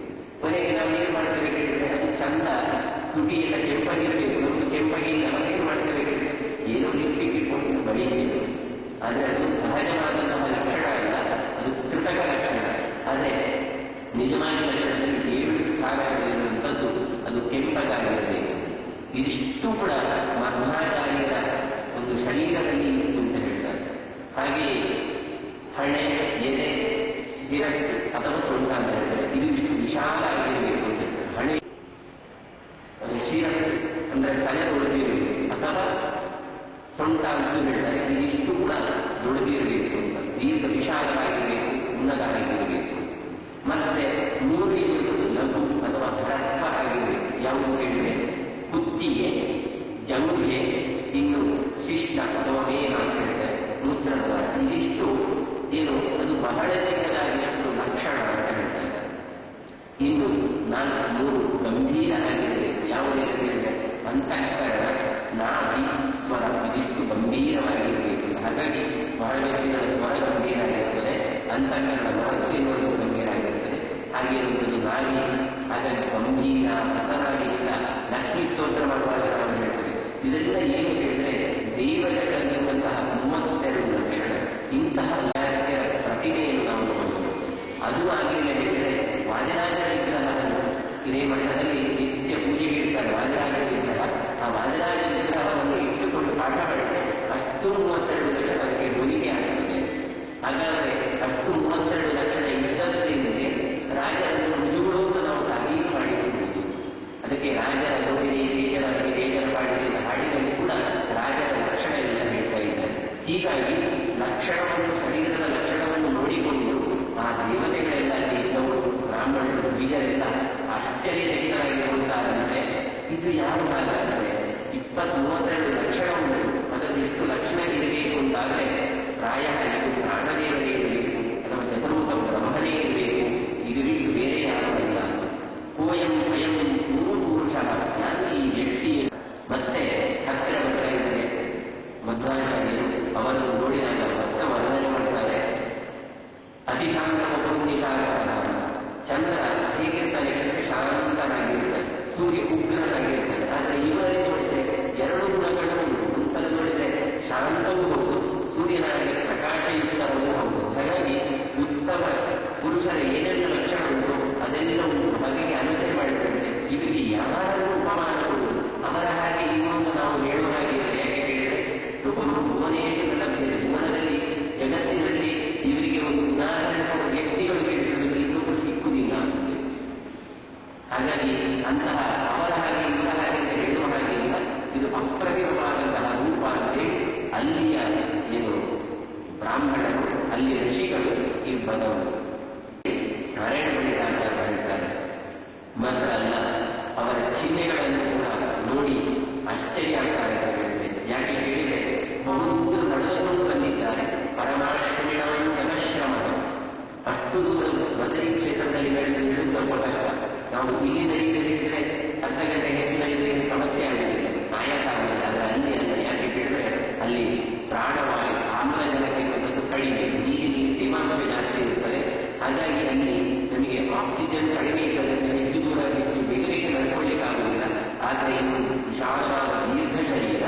ಕೊನೆಗೆ ನಾವು ಏನು ಮಾಡ್ತೇವೆ ಹೇಳಿದ್ರೆ ಅದು ಚಂದ ತುಟಿಯೆಲ್ಲ ಕೆಂಪಗಿರಬೇಕು. ನಮ್ದು ಕೆಂಪಗಿಲ್ಲ, ಮತ್ತೇನು ಮಾಡ್ತೇವೆ ಹೇಳಿದ್ರೆ ಏನೋ ಲಿಪ್ಪಿಗೆ ಇಟ್ಕೊಂಡು ಬಳಿಬೇಕು. ಆದರೆ ಅದು ಸಹಜವಾದಂತಹ ಲಕ್ಷಣ ಅಲ್ಲ, ಅದು ಕೃತಕ ಲಕ್ಷಣ. ಆದರೆ ನಿಜವಾದ ಲಕ್ಷಣದಲ್ಲಿ 7 ಸ್ಥಾನಗಳಿರುವಂಥದ್ದು ಅದು ಕೆಂಪಗಾಗಿರಬೇಕು. ಇದಿಷ್ಟು ಕೂಡ ಮಧ್ವಾಚಾರ್ಯರ ಒಂದು ಶರೀರದಲ್ಲಿ ಇತ್ತು ಅಂತ ಹೇಳ್ತಾರೆ. ಹಾಗೆಯೇ ಹಣೆ, ಎದೆ, ಶಿರಸ್ಸು ಅಥವಾ ಸೊಂಟ ಅಂತ ಹೇಳ್ತಾರೆ. ಇದು ಇಷ್ಟು ವಿಶಾಲ ಆಗಿರಬೇಕು ಅಂತ ಹೇಳ್ತಾರೆ. ಹಣೆ ಶಿರಸ್ಸು ಅಂದರೆ ತಲೆ ದೊಡ್ಡಿರಬೇಕು ಅಥವಾ ಸೊಂಟ ಅಂತ ಹೇಳ್ತಾರೆ. ಇದಿಷ್ಟು ಕೂಡ ದೊಡ್ಡಿರಬೇಕು ಅಂತ, ದೀರ್ಘ ವಿಶಾಲವಾಗಿರಬೇಕು, ಉನ್ನತವಾಗಿರಬೇಕು. ಮತ್ತೆ ಮೂರನೇ ಲಘು ಅಥವಾ ಹ್ರಸ್ವ ಆಗಿರಬೇಕು. ಯಾವುದು ಹೇಳಿದ್ರೆ ಕುತ್ತಿಗೆ, ಜಂಘೆ, ಇನ್ನು ಶಿಷ್ಟ ಅಥವಾ ಮೇಘ ಅಂತ ಹೇಳ್ತಾರೆ, ಮೂತ್ರದ್ವಾರ. ಇದಿಷ್ಟು ಏನು ಅದು ಬಹಳ ಚಿಕ್ಕದಾಗಿ ಅಷ್ಟು ಲಕ್ಷಣ ಮೂರು ಗಂಭೀರ ಆಗಿರಬೇಕು. ಯಾವುದೇ ರೀತಿಯಲ್ಲಿ ಅಂತಃಕರಣ, ನಾಭಿ, ಸ್ವರ ಇದಿಷ್ಟು ಗಂಭೀರವಾಗಿರಬೇಕು. ಹಾಗಾಗಿ ಬಹಳ ವ್ಯಕ್ತಿಗಳ ಸ್ವರ ಗಂಭೀರ ಆಗಿರುತ್ತದೆ, ಅಂತಃಕರಣ ಮನಸ್ಸು ಎನ್ನುವುದು ಗಂಭೀರ ಆಗಿರುತ್ತದೆ. ಹಾಗೆ ಇರುವುದು ನಾಭಿ. ಹಾಗಾಗಿ ಗಂಭೀರ ಸತನಾಗಿಲ್ಲ. ಲಕ್ಷ್ಮೀ ಸ್ತೋತ್ರ ಮಾಡುವಾಗ ನಾವು ಹೇಳ್ತೇವೆ. ಇದೆಲ್ಲ ಏನು ಹೇಳಿದ್ರೆ ದೇವತೆಗಳಲ್ಲಿರುವಂತಹ 32 ಲಕ್ಷಣ. ಇಂತಹ ಪ್ರತಿಮೆಯನ್ನು ನಾವು ನೋಡಬಹುದು. ಅದು ಆಗಿಲ್ಲ ಹೇಳಿದರೆ ವಾಜರಾಜರ ವಿಗ್ರಹವನ್ನು ಹಿರೇಮಠದಲ್ಲಿ ನಿತ್ಯ ಪೂಜೆಗೆ ಇಡ್ತಾರೆ. ವಾಜರಾಜ ವಿಗ್ರಹ, ಆ ವಾಜರಾಜ ವಿಗ್ರಹವನ್ನು ಇಟ್ಟುಕೊಂಡು ಪಾಠ ಮಾಡಿದರೆ ಅಷ್ಟು 32 ಲಕ್ಷಣ ಅದಕ್ಕೆ ಹೋಲಿಕೆ ಆಗ್ತದೆ. ಹಾಗಾದರೆ ಅಷ್ಟು 32 ಲಕ್ಷಣ ಇದ್ದದ್ರಿಂದಲೇ ರಾಜರನ್ನು ಮುಜುಗುಳುವುದು ನಾವು ತಾಲೀಮು ಮಾಡಿರಬಹುದು. ಅದಕ್ಕೆ ರಾಜರ ನೋಡಿರಿ ತೇಜರ ಪಾಡಿದ ಹಾಡಿನಲ್ಲಿ ಕೂಡ ರಾಜರ ಲಕ್ಷಣ ಎಲ್ಲ ಹೇಳ್ತಾ ಇದ್ದಾರೆ. ಹೀಗಾಗಿ ಲಕ್ಷಣವನ್ನು, ಶರೀರದ ಲಕ್ಷಣವನ್ನು ನೋಡಿಕೊಂಡು ಆ ದೇವತೆಗಳೆಲ್ಲ ಇದ್ದವರು, ಬ್ರಾಹ್ಮಣರು, ಬೀಜರೆಲ್ಲ ಆಶ್ಚರ್ಯಚಕಿತರಾಗಿರುವಂತಾದರೆ ಇದು ಯಾವ ಹಾಗಾದರೆ 20-32 ಲಕ್ಷಣ ಉಂಟು. ಅದರಲ್ಲಿ ಎಷ್ಟು ಲಕ್ಷಣ ಇರಬೇಕು ಅಂತಾದರೆ ಪ್ರಾಯ ಇದು ಪ್ರಾಣದೇವರೇ ಇರಬೇಕು ಅಥವಾ ಚತುರ್ಮುಖ ಬ್ರಹ್ಮನೇ ಇರಬೇಕು. ಇದು ಬಿಟ್ಟು ಬೇರೆ ಯಾರೂ ಇಲ್ಲ. ಕೋಯಂ ಸ್ವಯಂ ಮೂರು ಪುರುಷ, ಯಾರು ಈ ವ್ಯಕ್ತಿ. ಮತ್ತೆ ಹತ್ತಿರ ಬರ್ತಾ ಇದ್ದಾರೆ ಮಧ್ವಾಚಾರ್ಯರು. ಅವರನ್ನು ನೋಡಿದಾಗ ಭಕ್ತ ವರ್ಣನೆ ಮಾಡ್ತಾರೆ. ಅತಿಶಾಂತ ಚಂದ್ರ ಹೇಗಿರ್ತಾನೆ, ಶಾಂತನಾಗಿರ್ತಾನೆ, ಸೂರ್ಯ ಉಗ್ರನಾಗಿರ್ತಾನೆ. ಆದರೆ ಇವರಲ್ಲಿ ನೋಡಿದ್ರೆ 2 ಗುಣಗಳು ಉಂಟು. ಒಂದ್ಸಲ ನೋಡಿದ್ರೆ ಶಾಂತವೂ ಹೌದು, ಸೂರ್ಯನಾಗಿ ಪ್ರಕಾಶಯುಕ್ತವೂ ಹೌದು. ಹಾಗಾಗಿ ಉತ್ತಮ ಪುರುಷರ ಏನೆಲ್ಲ ಲಕ್ಷಣ ಉಂಟು ಅದೆಲ್ಲ ಉಂಟು. ಹಾಗಾಗಿ ಅನುಸರಣೆ ಮಾಡಿದಂತೆ ಇವರಿಗೆ ಯಾರು ಉಪಮಾನ ಕೊಡುವುದು ಅವರ ಹಾಗೆ ಇನ್ನೊಂದು ನಾವು ಹೇಳುವ ಹಾಗೆ ಯಾಕೆ ಹೇಳಿದರೆ ಭುವನೇಶ್ವರ ಲಭ್ಯತೆ. ಭುವನದಲ್ಲಿ ಜಗತ್ತಿನಲ್ಲಿ ಇವರಿಗೆ ಒಂದು ಉದಾಹರಣೆ ವ್ಯಕ್ತಿಗಳು ಕೇಳಿದರೆ ಇನ್ನೊಂದು ಸಿಕ್ಕುವುದಿಲ್ಲ. ಹಾಗಾಗಿ ಅಂತಹ ಅವರ ಹಾಗೆ ಇವರ ಹಾಗೆ ಹೇಳುವ ಹಾಗೆ ಇಲ್ಲ. ಇದು ಅಪ್ರತಿಮವಾದಂತಹ ರೂಪ ಅಂತೇಳಿ ಅಲ್ಲಿಯ ಏನು ಬ್ರಾಹ್ಮಣರು, ಅಲ್ಲಿಯ ಋಷಿಗಳು ಈ ಪದವನ್ನು ನಾರಾಯಣ ಪಂಡಿತಾಚಾರ್ಯ ಹೇಳ್ತಾರೆ. ಮಾತ್ರ ಅಲ್ಲ, ಅವರ ಚಿಹ್ನೆಗಳನ್ನು ಕೂಡ ನೋಡಿ ಆಶ್ಚರ್ಯ ಆಗ್ತಾರೆ. ಯಾಕೆ ಹೇಳಿದರೆ ಬಹುದೂರ ನಡೆದುಕೊಂಡು ಬಂದಿದ್ದಾರೆ. ಪರಮಾಶ್ರಮಿಣವನ್ನು ಜನಶ್ರಮದ ಅಷ್ಟು ದೂರ ಬದರಿ ಕ್ಷೇತ್ರದಲ್ಲಿ ನಡೆದು ಕಷ್ಟ. ನಾವು ಇಲ್ಲಿ ನಡೆಯಲಿದ್ರೆ ಅರ್ಧ ಗಂಟೆ ಹೆಚ್ಚು ನಡೆಯುವ ಸಮಸ್ಯೆ ಆಗಿದೆ, ಆಯಾಸ ಆಗಿದೆ. ಆದರೆ ಅಲ್ಲಿ ಅಲ್ಲ. ಯಾಕೆ ಹೇಳಿದರೆ ಅಲ್ಲಿ ಪ್ರಾಣವಾಯು, ಆಮ್ಲಜನಕ ಮತ್ತು ಕಡಿಮೆ, ನೀರಿನ ತೇವಾಂಶ ಜಾಸ್ತಿ ಇರುತ್ತದೆ. ಹಾಗಾಗಿ ಅಲ್ಲಿ ನಮಗೆ ಆಕ್ಸಿಜನ್ ಕಡಿಮೆ ಇರೋದ್ರಿಂದ ಹೆಚ್ಚು ದೂರ ಹೆಚ್ಚು ಬೇಗ ಬೇಗ ನಡ್ಕೊಳ್ಳಿಕ್ಕಾಗುವುದಿಲ್ಲ. ಆದರೆ ಇದು ವಿಶಾಲವಾದ ದೀರ್ಘ ಶರೀರ,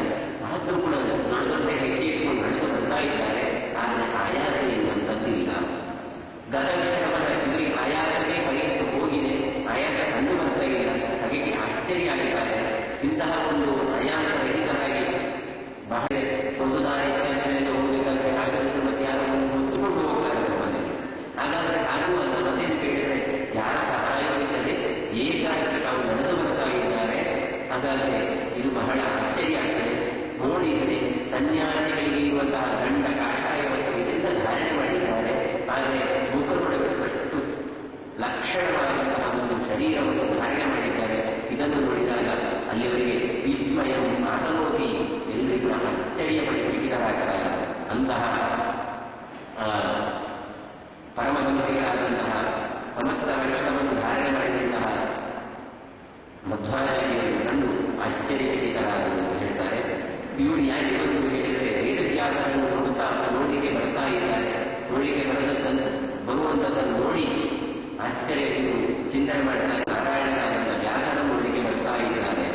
ಆದರೂ ಕೂಡ ದೊಡ್ಡ ದೊಡ್ಡ ಹೆಜ್ಜೆ ಇಟ್ಕೊಂಡು ನಡೆದು ಬರ್ತಾ ಇದ್ದಾರೆ. ಆದರೆ ಆಯಾಸ ಇರುವಂಥದ್ದಿಲ್ಲ. ಗತವಿಶ್ರಮಣ ಇವರಿಗೆ ಆಯಾಸವೇ ಕೈಯನ್ನು ಹೋಗಿದೆ, ಆಯಾಸ ಕಂಡು ಬರ್ತಾ ಇಲ್ಲ. ಹಾಗಾಗಿ ಆಶ್ಚರ್ಯ ಆಗಿದ್ದಾರೆ. ಇಂತಹ ಒಂದು ಆಯಾಸ ರಹಿತರಾಗಿ ಬಹಳ ಹೊಸದಾಗಿ ಹೋಗಬೇಕಾದ್ರೆ ಆಗಲಿಕ್ಕೆ ಮತ್ತೆ ಯಾರನ್ನು ಹೊತ್ತುಕೊಂಡು ಹೋಗ್ತಾರೆ ಮನೆ. ಹಾಗಾದರೆ ಆಗುವಾಗ ಮನೆ ಕೇಳಿದರೆ ಯಾರ ಸಹಾಯವಿಲ್ಲದೆ ಏಕಾಗಿ ತಾವು ನಡೆದು ಬರ್ತಾ ಇದ್ದಾರೆ. ಹಾಗಾದರೆ ಇದು ಬಹಳ ಆಶ್ಚರ್ಯ ಆಗ್ತದೆ. ನೋಡಿದರೆ ಸನ್ಯಾಸಿಗಳಿಗೆ ಇರುವಂತಹ ದಂಡ ಕಾಷಾಯವನ್ನು ಇದರಿಂದ ಧಾರಣೆ ಮಾಡಿದ್ದಾರೆ. ಆದರೆ ಮುಖ ನೋಡಬೇಕಷ್ಟು ಲಕ್ಷಣವಾದಂತಹ ಒಂದು ಶರೀರವನ್ನು ಧಾರಣೆ ಮಾಡಿದ್ದಾರೆ. ಇದನ್ನು ನೋಡಿದಾಗ ಅಲ್ಲಿವರಿಗೆ ವಿಸ್ಮಯ ಮಾತನೋಗಿ ಎಲ್ಲರಿಗೂ ಆಶ್ಚರ್ಯಪಡಿಸಿದಾಗ್ತಾರೆ. ಅಂತಹ ಪರಮಗಂಭೀರಾದಂತಹ ಸಮಸ್ತ ಲಕ್ಷಣವನ್ನು ಧಾರಣೆ ಮಾಡಿದಂತಹ ಮಧ್ವಾಚಾರ್ಯರು ಕಂಡು ಆಶ್ಚರ್ಯಚಕಿತರಾದರು ಹೇಳ್ತಾರೆ. ಇವರು ಯಾಕೆ ಬಂದು ಹೇಳಿದರೆ ವೇದವ್ಯಾಸರನ್ನು ನೋಡುತ್ತಾ ನೋಡಿಗೆ ಬರ್ತಾ ಇದ್ದಾರೆ. ನೋಡಿಗೆ ಬರುವಂಥದ್ದನ್ನು ನೋಡಿ ಆಶ್ಚರ್ಯ ಚಿಂತನೆ ಮಾಡ್ತಾರೆ. ನಾರಾಯಣರಾದಂಥ ವ್ಯಾಸರ ನೋಡಿಗೆ ಬರ್ತಾ ಇದ್ದಾರೆ.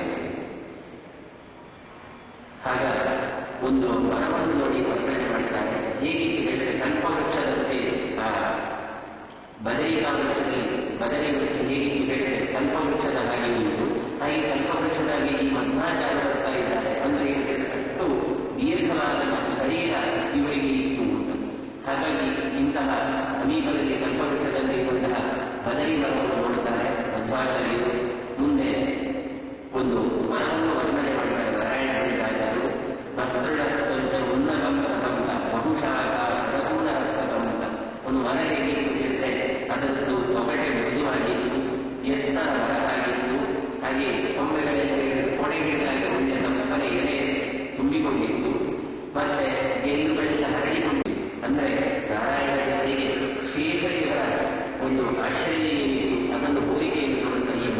ಹಾಗಾದರೆ ಒಂದು ವರವನ್ನು ನೋಡಿ ವರ್ಣನೆ ಮಾಡ್ತಾರೆ. ಹೇಗೆ ಹೇಳಿದರೆ ಕಲ್ಪವೃಕ್ಷದಂತೆ ಬದರಿ ವೃಕ್ಷ ಹೇಗೆ ಹೇಳಿದರೆ ಕಲ್ಪವೃಕ್ಷದ ಹಾಗೆ ಉಂಟು. ಹಾಗೆ ಕಲ್ಪವೃಕ್ಷದಾಗಿ ಈ ಮಧ್ವಾಚಾರ್ಯ ಬರ್ತಾ ಇದ್ದಾರೆ. ಅಂದರೆ ಅಷ್ಟು ದೀರ್ಘವಾದ ಶರೀರ ಇವರಿಗೆ ಇತ್ತು ಉಂಟು. ಹಾಗಾಗಿ ಇಂತಹ ಸಮೀಪದಲ್ಲಿ ಕಲ್ಪವೃಕ್ಷದಲ್ಲಿ ಇರುವಂತಹ ಬದರಿ ಮರವನ್ನು ನೋಡುತ್ತಾರೆ ಮಧ್ವಾಚಾರ್ಯರು. ಮುಂದೆ ಒಂದು ಮರವನ್ನು ವರ್ಣನೆ ಮಾಡಿದ್ದಾರೆ ನಾರಾಯಣ ಪಂಡಿತಾಚಾರ್ಯರು. ಬಹುಶಾಖ ಒಂದು ಮರ ಹೇಗೆ ಹೇಳಿದರೆ ಅದರದ್ದು ತೊಗಟೆ ಮೃದುವಾಗಿತ್ತು, ಎತ್ತರ ಮರವಾಗಿತ್ತು. ಹಾಗೆ ಕೊಂಬೆಗಳಲ್ಲಿ ಕೊಡೆಗಿಡಾಗಿ ಮುಂದೆ ನಮ್ಮ ಮನೆ ಎಲೆ ತುಂಬಿಕೊಂಡಿತ್ತು. ಮತ್ತೆ ಎಲುಗಳೆಲ್ಲ ಹರಡಿಕೊಂಡಿತ್ತು. ಅಂದರೆ ನಾರಾಯಣರಿಗೆ ಶೇಷದೇವರ ಒಂದು ಆಶ್ರಯ ಏನಿತ್ತು ಅದನ್ನು ಹೋಲಿಕೆಯನ್ನು ನೋಡುತ್ತಾ ಈ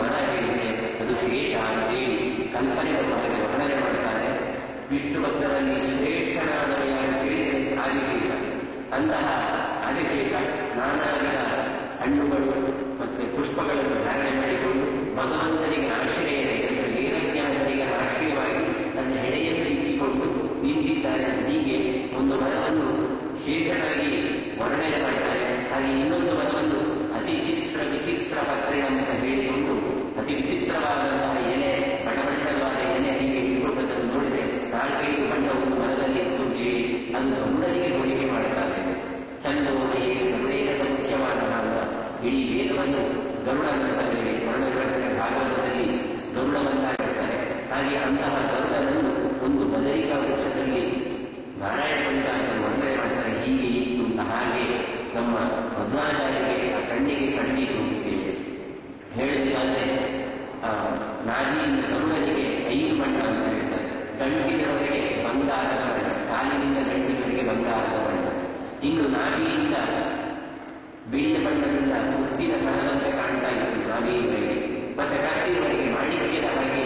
ಮರಗಳಲ್ಲಿ ಶ್ರೇಷ್ಠನಾದವ ಯಾರು ಕೇಳಿದರೆ ಆದಿಶೇಷ. ಅಂತಹ ಆದಿಶೇಷ ನಾನಾ ವಿಧ ಹಣ್ಣುಗಳು ಮತ್ತು ಪುಷ್ಪಗಳನ್ನು ಧಾರಣೆ ಮಾಡಿಕೊಂಡು ಭಗವಂತನಿಗೆ ಆಶ್ರಯ ವೇದಜ್ಞಾನರಿಗೆ ಆಶ್ರಯವಾಗಿ ತನ್ನ ಹೆಡೆಯನ್ನು ಇಟ್ಟಿಕೊಂಡು ನಿಂತಿದ್ದಾರೆ. ಹೀಗೆ ಒಂದು ಮರವನ್ನು ಶೇಷನಾಗಿ ವರ್ಣನೆ ಮಾಡ್ತಾರೆ. ಹಾಗೆ ಇನ್ನೊಂದು ಮರವನ್ನು ಅತಿ ವಿಚಿತ್ರ ಪತ್ರಿಣ ಅಂತ ಹೇಳಿಕೊಂಡು ಅತಿ ವಿಚಿತ್ರವಾದಂತಹ ಎಲೆ, ಬಡಬಡ್ಡವಾದ ಎಲೆ ಹೀಗೆ ಇಟ್ಟುಕೊಂಡದನ್ನು ನೋಡಿದರೆ 4-5 ಬಣ್ಣ ಒಂದು ಮರದಲ್ಲಿ ತುಂಟಿ ಅದು ಗರುಡನಿಗೆ ಹೋಲಿಕೆ ಮಾಡುತ್ತಾರೆ. ಚಂದವೊಮೆಯೇ ಗರುಡೇನ ಮುಖ್ಯವಾದ ಭಾಗ. ಇಡೀ ವೇದವನ್ನು ಗರುಡ ಅಂತಾರೆ, ವರ್ಣಗಳ ಭಾಗವತದಲ್ಲಿ ಗರುಡವನ್ನಾಗಿರ್ತಾರೆ. ಹಾಗೆ ಅಂತಹ ಗರುಡನನ್ನು ಒಂದು ಬದರಿಕಾ ವೃಕ್ಷದಲ್ಲಿ ನಾರಾಯಣ ಪಂಡಿತಾಚಾರ್ಯರು ವರ್ಣನೆ ಮಾಡ್ತಾರೆ. ಹೀಗೆ ಇತ್ತು ಹಾಗೆ ನಮ್ಮ ಮಧ್ವಾಚಾರ್ಯರಿಗೆ ಆ ಕಣ್ಣಿಗೆ ಕಂಡಿತು ಹೇಳಿದ್ದಾದ್ರೆ ನಾಜಿಯಿಂದ ಗರುಡನಿಗೆ 5 ಬಣ್ಣ ಅಂತ ಹೇಳ್ತಾರೆ. ಗಂಟಿನೊಳಗೆ ಬಂಗಾರದ ಬಣ್ಣ, ಕಾಲಿನಿಂದ ಗಂಟಿನೊಳಗೆ ಬಂಗಾರದ ಬಣ್ಣ, ಇನ್ನು ನಾಭಿಯಿಂದ ಬಿಳಿಯ ಬಣ್ಣದಿಂದ ಮುತ್ತಿನ ಕಣದಂತೆ ಕಾಣ್ತಾ ಇತ್ತು ನಾಭಿಯವರಿಗೆ. ಮತ್ತೆ ಕತ್ತಿನವರಿಗೆ ಮಾಣಿಕ್ಯದ ಹಾಗೆ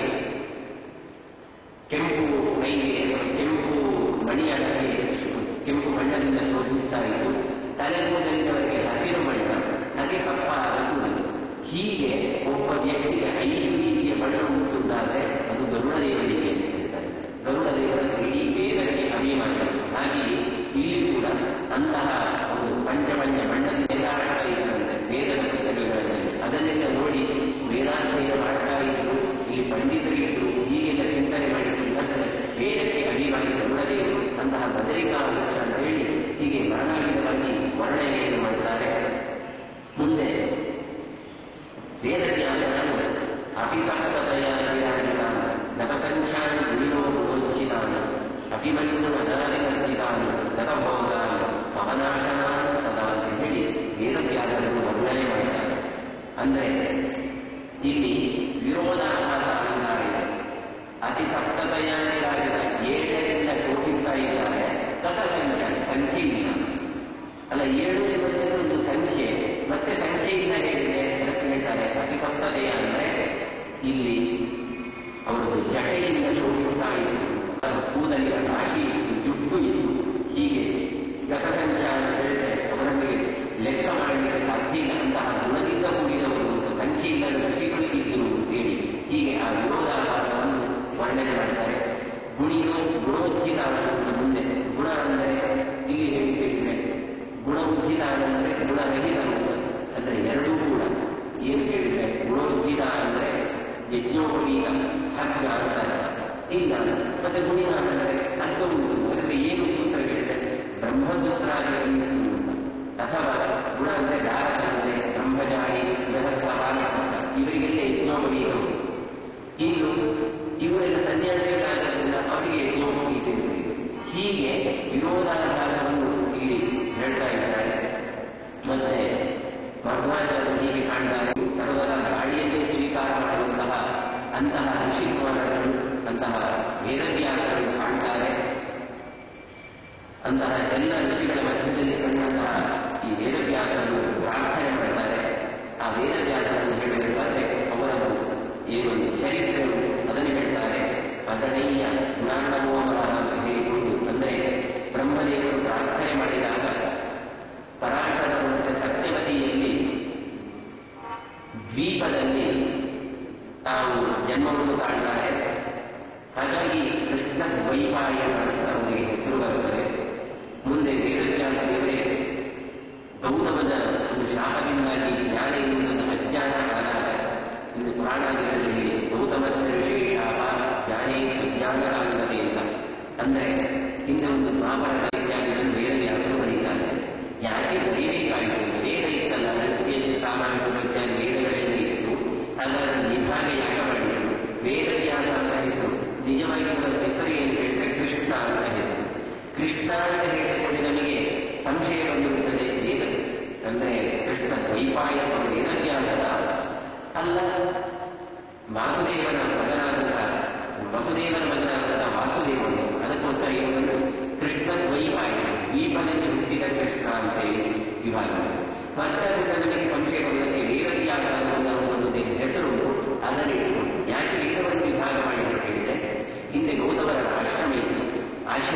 ಕೆಂಪು ಮೈಗೆ ಕೆಂಪು ಮಣಿಯ ಕೆಂಪು ಬಣ್ಣದಿಂದ ಶೋಧಿಸ್ತಾ ಇತ್ತು. ತಲೆಗೂದಲಿನವರಿಗೆ ಹಸಿರು ಬಣ್ಣ, ಹಾಗೆ ಕಪ್ಪಾದ ಕೂದಲು. ಹೀಗೆ ಒಬ್ಬ ವ್ಯಕ್ತಿಗೆ 5 ರೀತಿಯ ಬಣ್ಣ ಉಂಟುಂಟಾದರೆ ಅದು ಗರುಡ ದೇವರಿಗೆ ಅಂತ ಹೇಳ್ತಾರೆ. ಗರುಡ ದೇವರನ್ನು ಇಡೀ ವೇದಕ್ಕೆ ಅಭಿಮಾನ. ಹಾಗೆಯೇ ಇಲ್ಲಿ ಕೂಡ ಅಂತಹ ಒಂದು ಪಂಚಪಂಚ ಬಣ್ಣದಿಂದ ಆಡ್ತಾ ಇದ್ದಂತೆ ವೇದದ ಪುಸ್ತಕಗಳಲ್ಲಿ. ಅದನ್ನೆಲ್ಲ ನೋಡಿ ವೇದಾಧ್ಯಯನ ಮಾಡ್ತಾ ಇದ್ರು, ಇಲ್ಲಿ ಪಂಡಿತರಿದ್ರು, ಹೀಗೆಲ್ಲ ಚಿಂತನೆ ಮಾಡಿದ್ದಾರೆ. ವೇದಕ್ಕೆ ಅಭಿಮಾನಿ ಗರುಡ ದೇವರು ಅಂತಹ ಬದರಿಕಾ ವೃಕ್ಷ ಅಂತ ಹೇಳಿ ಹೀಗೆ ನಾನಾ ವಿಧವಾಗಿ ವರ್ಣನೆಯನ್ನು ಮಾಡ್ತಾರೆ. ಮುಂದೆ ವೇದಜ್ಞಾನಗಳನ್ನು ಅಪಿಸಪ್ತತೆಯ ನವಸಂಖ್ಯಾನ ಗುರಿನೋಚಿತಾನ ಅಭಿಮನ್ಯು ಮದಾದಿಕರ್ಜಿತಾನ ನವಭೋಗಾನ ಪವನಾಶನಾನ ಸದಾ ಅಂತ ಹೇಳಿ ವೇದಜ್ಞಾನಗಳನ್ನು ವರ್ಣನೆ ಮಾಡ್ತಾರೆ. ಅಂದರೆ ಇಲ್ಲಿ ವಿರೋಧಾಭಾಸ ಅಂಗಾರಿದೆ. ಅತಿ ಸಪ್ತತೆಯಾಗಿದ್ದಾರೆ 7ರಿಂದ ಶೋಧಿಸ್ತಾ ಇದ್ದಾರೆ. ತಥಸಂಖ್ಯಾ ಸಂಖ್ಯೆ ಇಲ್ಲ ಅಲ್ಲ, 7 ಎಂಬುದು ಒಂದು ಸಂಖ್ಯೆ. ಮತ್ತೆ ಸಂಖ್ಯೆ ಇಲ್ಲ ಹೇಳಿದ್ರೆ ಅದಕ್ಕೆ ಹೇಳ್ತಾರೆ ಅತಿ ಸಪ್ತತೆಯ ಅಂದರೆ ಇಲ್ಲಿ ಅವರದ್ದು ಜಟೆಯಿಂದ ಶೋಧಿಸ್ತಾ ಇತ್ತು, ಕೂದಲಿನ ರಾಶಿ ಇತ್ತು, ಜುಟ್ಟು ಇತ್ತು. ಹೀಗೆ ಗತಸಂಖ್ಯಾ ಅಂತ ಹೇಳಿದ್ರೆ ಅವರೊಂದಿಗೆ ಲೆಕ್ಕ ಮಾಡಲಿಕ್ಕೆ ಸಾಧ್ಯ ಇಲ್ಲ. ಅಂತಹ ಗುಣದಿಂದ ಕೂಡಿದವರು ಸಂಖ್ಯೆ ಇಲ್ಲದ ಋಷಿಗಳು ಇದ್ದರು ಹೇಳಿ ಹೀಗೆ ಆ ವಿರೋಧಾಭಾಸವನ್ನು ವರ್ಣನೆ ಮಾಡ್ತಾರೆ. ಗುಣೋಚಿತ ಮುಂದೆ ಗುಣ ಅಂದರೆ ಇಲ್ಲಿ ಹೇಳಿದ್ದೇವೆ ಗುಣೋಚಿತ ಅಂದರೆ ಗುಣರಹಿತ ಅಂದರೆ ಎರಡೂ ಕೂಡ ಏನು ಹೇಳಿದ್ರೆ ಗುಣೋಚಿತ ಅಂದರೆ ಯಜ್ಞೋಪವೀತ ಹಗ್ಗ ಅಂತಾರೆ ಇಲ್ಲ. ಮತ್ತೆ ಗುಣಿನ ಅಂದರೆ ಹಗ್ಗ ಉಂಟು, ಅದಕ್ಕೆ ಏನು ಸೂತ್ರ ಹೇಳಿದ್ರೆ ಬ್ರಹ್ಮಸೂತ್ರಾದಿ ಅಥವಾ ಗುಣ ಅಂದರೆ ದಾರಕ ಅಂದರೆ ಬ್ರಹ್ಮಚಾರಿ ಗೃಹಸ್ಥವಾದ ಇವರಿಗೆಲ್ಲ ಯಜ್ಞೋಪವೀತ. ಇನ್ನು ಇವರೆಲ್ಲ ಸನ್ಯಾಸಿಗಳಾದ್ದರಿಂದ ಅವರಿಗೆ ಯಜ್ಞೋಪವೀತ. ಹೀಗೆ ವಿರೋಧಾಭಾಸವನ್ನು ಇಲ್ಲಿ ಹೇಳ್ತಾ ಇದ್ದಾರೆ. ಮತ್ತೆ ಮಧ್ವಾಚಾರ್ಯರು ಹೀಗೆ ಕಾಣ್ತಾರೆ. ಸರ್ವದ ಗಾಳಿಯನ್ನೇ ಸ್ವೀಕಾರ ಮಾಡುವಂತಹ ಅಂತಹ ಋಷಿಕುಮಾರಗಳು ಅಂತಹ ವೇದಜ್ಞಾನಗಳನ್ನು ಕಾಣ್ತಾರೆ. ಅಂತಹ ಎಲ್ಲ ಋಷಿಗಳ ಮಧ್ಯದಲ್ಲಿ ಕಂಡಂತಹ ಈ ವೇದಜ್ಞಾನವನ್ನು ಪ್ರಾರ್ಥನೆ ಮಾಡ್ತಾರೆ. ಆ ವೇದಜ್ಞಾನವನ್ನು ಹೇಳಬೇಕಾದ್ರೆ ಅವರದು ಏನೊಂದು ಚರಿತ್ರೆ ಅದನ್ನು ಹೇಳ್ತಾರೆ. ಅದನೀಯ ಜ್ಞಾನಮೋಹ ಅಂತ ಹೇಳಿಕೊಂಡು ಅಂದರೆ ಬ್ರಹ್ಮದೇವರು ಪ್ರಾರ್ಥನೆ ಮಾಡಿದಾಗ ಪರಾಶರ ಮತ್ತು ಸತ್ಯವತಿಯಲ್ಲಿ ದ್ವೀಪದಲ್ಲಿ ತಾವು ಜನ್ಮವನ್ನು ಕಾಣ್ತಾರೆ. ಹಾಗಾಗಿ ಕೃಷ್ಣ ದ್ವೈಪಾಯನ ಅಂತ ಅವರಿಗೆ ಹೆಸರು ಬರುತ್ತದೆ. ಮುಂದೆ ವೇದಜ್ಞಾನ ದೇವರೇ ಗೌತಮನ ಒಂದು ಶಾಪದಿಂದಾಗಿ ಜ್ಞಾನ ಎನ್ನುವುದು ಅಜ್ಞಾನ ಆದಾಗ ಇನ್ನು ಪುರಾಣಗಳಲ್ಲಿ ಗೌತಮನ ಶಾಪ ಜ್ಞಾನೇಂದ್ರ ಜ್ಞಾನರಾಗದೆ ಇಲ್ಲ ಅಂದರೆ ಹಿಂದೆ ಒಂದು ದ್ವಾಪರ ಇತ್ಯಾದಿಗಳನ್ನು ವೇದವ್ಯಾಸರು ಬರೀತಾರೆ. ಯಾಕೆ ಬರೀಬೇಕಾಯಿತು? ವೇದ ಇತ್ತಲ್ಲ, ಸಾಮಾನ್ಯ ಇತ್ಯಾದಿ ವೇದಗಳೆಲ್ಲ ಇತ್ತು, ಅದರ ನಿಧಾನ ಯಾಗ ಮಾಡಿದರು. ವೇದವ್ಯಾಸ ಅಂತ ಹೆಸರು ನಿಜವಾಗಿ ಹೆಸರು ಏನು ಹೇಳಿದ್ರೆ ಕೃಷ್ಣ ಅಂತ ಹೆಸರು. ಕೃಷ್ಣ ಅಂತ ಹೇಳಿದರೆ ನಮಗೆ ಸಂಶಯ ಬಂದಿರುತ್ತದೆ. ವೇದ ಅಂದರೆ ಕೃಷ್ಣ ದ್ವೈಪಾಯ ವೇದವ್ಯಾಸರ ಅಲ್ಲ, ವಾಸುದೇವನ ಮಗನಾದಂತಹ ವಾಸುದೇವನು. ಅದಕ್ಕೋಸ್ಕರ ಏನು ಕೃಷ್ಣ ದ್ವೈಪಾಯ ದ್ವೀಪದಲ್ಲಿ ಹುಟ್ಟಿದ ಕೃಷ್ಣ ಅಂತ ಹೇಳಿ ವಿಭಾಗ. ಮತ್ತೆ ನಮಗೆ ಸಂಶಯ ಬಂದಕ್ಕೆ ವೇದವ್ಯಾಸ ಒಂದು ಹೆಸರು ಅದನ್ನು ಯಾಕೆ ವೇದವನ್ನು ವಿಭಾಗ ಮಾಡಿದ್ರು ಹೇಳಿದ್ರೆ ಹಿಂದೆ ಗೌತಮರ ಆಶ್ರಮ ಇತ್ತು. ಆಶ್ರಮ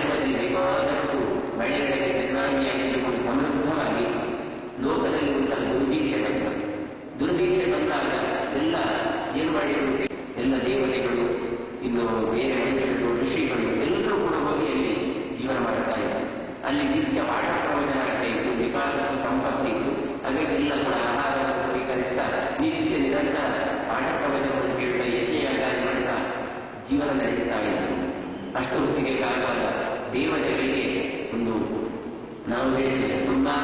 ಹೊತ್ತಿಗೆ ಕಾಲವಾದ ದೇವತೆಗಳಿಗೆ ಒಂದು ನಾವು ಹೇಳಿದ್ರೆ ತುಂಬಾ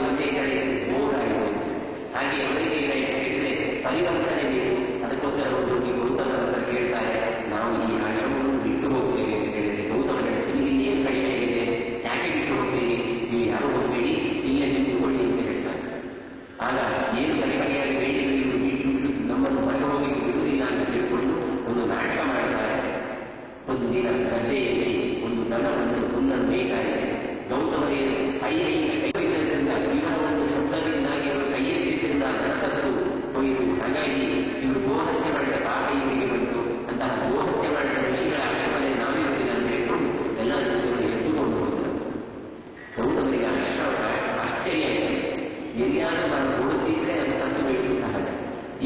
ವಿಷಯಗಳೇ ಬೋರ್ ಆಗಿರುತ್ತೆ. ಹಾಗೆ ಅವರಿಗೆ ಈಗ ಹೇಳಿದ್ರೆ ಪರಿವರ್ತನೆ ಬೇಕು. ಅದಕ್ಕೋಸ್ಕರ ಅವರು ಗೌತಮರ ಹತ್ರ ಕೇಳ್ತಾರೆ, ನಾವು ಈ ಆಶ್ರಮವನ್ನು ಬಿಟ್ಟು ಹೋಗ್ತೇವೆ ಅಂತ ಹೇಳಿದ್ರೆ ಗೌತಮ ನಿಮಗೆ ಏನು ಕಡಿಮೆ ಇದೆ, ಯಾಕೆ ಬಿಟ್ಟು ಹೋಗ್ತೀರಿ, ನೀವು ಯಾರು ಹೋಗ್ಬೇಡಿ, ಇಲ್ಲೇ ನಿಂತುಕೊಳ್ಳಿ ಅಂತ ಹೇಳ್ತಾರೆ. ಆಗ ಏನು ಕಡಿಮೆಯಾಗಿ ಬೇಡಿ ಬಿಟ್ಟು ನಮ್ಮನ್ನು ಹೊರಗೆ ಹೋಗಿ ಬಿಡುವುದಿಲ್ಲ ಅಂತ ತಿಳ್ಕೊಂಡು ಒಂದು ನಾಟಕ ಮಾಡ್ತಾರೆ. ಒಂದು ದಿನ ಗದ್ದೆಯಲ್ಲಿ ಒಂದು ದನವನ್ನು ಹುಲ್ಲನ್ನು ಬೇಕಾಗಿದೆ. ಗೌತಮರೇ ಕೈಯಿಂದ ಕೈಯಿಂದ ಇವರ ಒಂದು ಶಬ್ದದಿಂದಾಗಿ ಅವರು ಕೈಯೆತ್ತಿದ್ರಿಂದ ದನಸತ್ತು ಹೋಯಿತು. ಹಾಗಾಗಿ ಇವರು ಗೋಹತ್ಯೆ ಮಾಡಿದ ಪಾಪ ಇವರಿಗೆ ಬಂತು. ಅಂತಹ ಗೋಹತ್ಯೆ ಮಾಡಿದ ಋಷಿಗಳ ಆಶ್ರಮದಲ್ಲಿ ನಾವಿರುತ್ತಿಲ್ಲ ಅಂತ ಹೇಳ್ಕೊಂಡು ಎಲ್ಲರೂ ಎತ್ತುಕೊಂಡು ಹೋದರು. ಗೌತಮರಿಗೆ ಆಶ್ಚರ್ಯ ಆಗಿದೆ. ಎಲ್ಲಿಯಾದರೂ ನಾನು ಕೊಡುತ್ತಿದ್ರೆ ಅದು ಸತ್ತು ಬಿಟ್ಟು ಸಹಜ.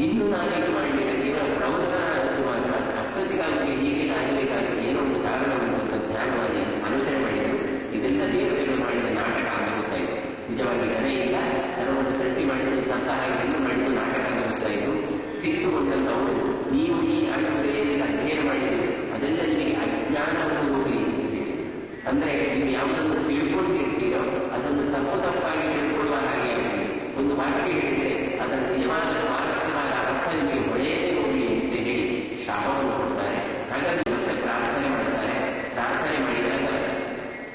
ಇನ್ನು ನಾನೇನು ಮಾಡಲಿಲ್ಲ, ಕೇವಲ ಪ್ರವಚನ ಮಾತ್ರ ಅಷ್ಟೊತ್ತಿಗಾಗಿ ಹೀಗೆ ಆಗಬೇಕಾದ್ರೆ ಏನೋ ಒಂದು ಕಾರಣವನ್ನು ಅಂತ ಧ್ಯಾನವಾಗಿ ಆಲೋಚನೆ ಮಾಡಿದರು. ಇದೆಲ್ಲ ದೇವತೆಗಳು ಮಾಡಿದ ನಾಟಕ ಆಗುತ್ತಾ ಇದೆ. ನಿಜವಾಗಿ ಜನ ಇಲ್ಲ, ಅದನ್ನು ಸೃಷ್ಟಿ ಮಾಡಿದ್ದು ಸಂತಹ ಇದನ್ನು ಮಾಡಿದ್ದು ನಾಟಕ ಆಗುತ್ತಾ ಇದ್ದು ಸಿಕ್ಕುಕೊಂಡಂತವರು ನೀವು ಈ ಅನುಭವದಲ್ಲಿ ಅಧ್ಯಯನ ಮಾಡಿದ್ದೀರಿ, ಅದೆಲ್ಲ ನಿಮಗೆ ಅಜ್ಞಾನವನ್ನು ಹೋಗಿ ಅಂದರೆ ನೀವು ಯಾವುದನ್ನು ತಿಳ್ಕೊಂಡಿರ್ತೀರೋ ಅದನ್ನು ತಪ್ಪಾಗಿ ತಿಳ್ಕೊಳ್ಳುವ ಹಾಗೆ ಒಂದು ವಾಕ್ಯ ಹೇಳಿದರೆ ಅದರ ನಿಜವಾದ ಸ್ವಾರಸ್ಯವಾದ ಅರ್ಥ ನಿಮಗೆ ಒಳ್ಳೆಯದೇ ಹೋಗಿ ಅಂತ ಹೇಳಿ ಶಾಪವನ್ನು ಕೊಡ್ತಾರೆ. ಹಾಗಾಗಿ ಮತ್ತೆ ಪ್ರಾರ್ಥನೆ ಮಾಡ್ತಾರೆ. ಪ್ರಾರ್ಥನೆ ಮಾಡಿದಾಗ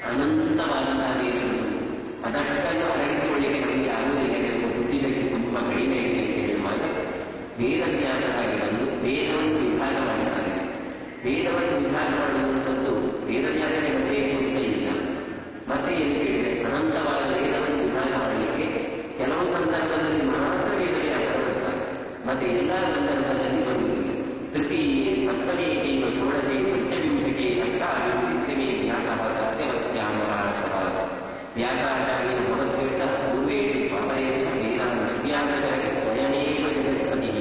ಅನಂತವಾದಂತಹ ದೇವರು ಅದಷ್ಟನ್ನು ಅರಗಿಸಿಕೊಳ್ಳಿಕ್ಕೆ ನಮಗೆ ಆಗುವುದಿಲ್ಲ, ಬುದ್ಧಿಶಕ್ತಿ ತುಂಬ ಕಡಿಮೆ ಇದೆ ಅಂತ ಹೇಳುವಾಗ ವೇದಜ್ಞಾನರಾಗಿ ಬಂದು ವೇದವನ್ನು ವಿಭಾಗ ಮಾಡುತ್ತಾರೆ. ವೇದವನ್ನು ವಿಭಾಗ ಮಾಡುವಂಥದ್ದು ವೇದಜ್ಞಾನನೇ ಮತ್ತೆ ಅಂತ ಇಲ್ಲ. ಮತ್ತೆ ಏನು ಹೇಳಿದರೆ ಅನಂತವಾದ ವೇದವನ್ನು ವಿಭಾಗ ಮಾಡಲಿಕ್ಕೆ ಕೆಲವು ಸಂದರ್ಭದಲ್ಲಿ ಮಾತ್ರ ವೇದಜ್ಞಾನ ಬರುತ್ತಾರೆ, ಮತ್ತೆ ಎಲ್ಲ ಸಂದರ್ಭದಲ್ಲಿ ಬರುವುದಿಲ್ಲ. ತೃತೀಯೇ ಸಪ್ತಮೇ ಏವ ಷೋಡಶೇ ಪಂಚವಿಂಶಕೆ ಅಷ್ಟಾಭಿವೃದ್ಧಿಮೇ ಜ್ಞಾತಃ ಸತ್ಯವತ್ಯಾಮರಾಶಃ. ವ್ಯಾಸಾಚಾರ್ಯರು ಹೊರತುಬಿಟ್ಟ ಪೂರ್ವೇಶು ಸ್ವಪರೇಶ ವೇದಾಂತಜ್ಞಾನದ ಸ್ವಯಮೇವ ಜಗತ್ಪತಿ.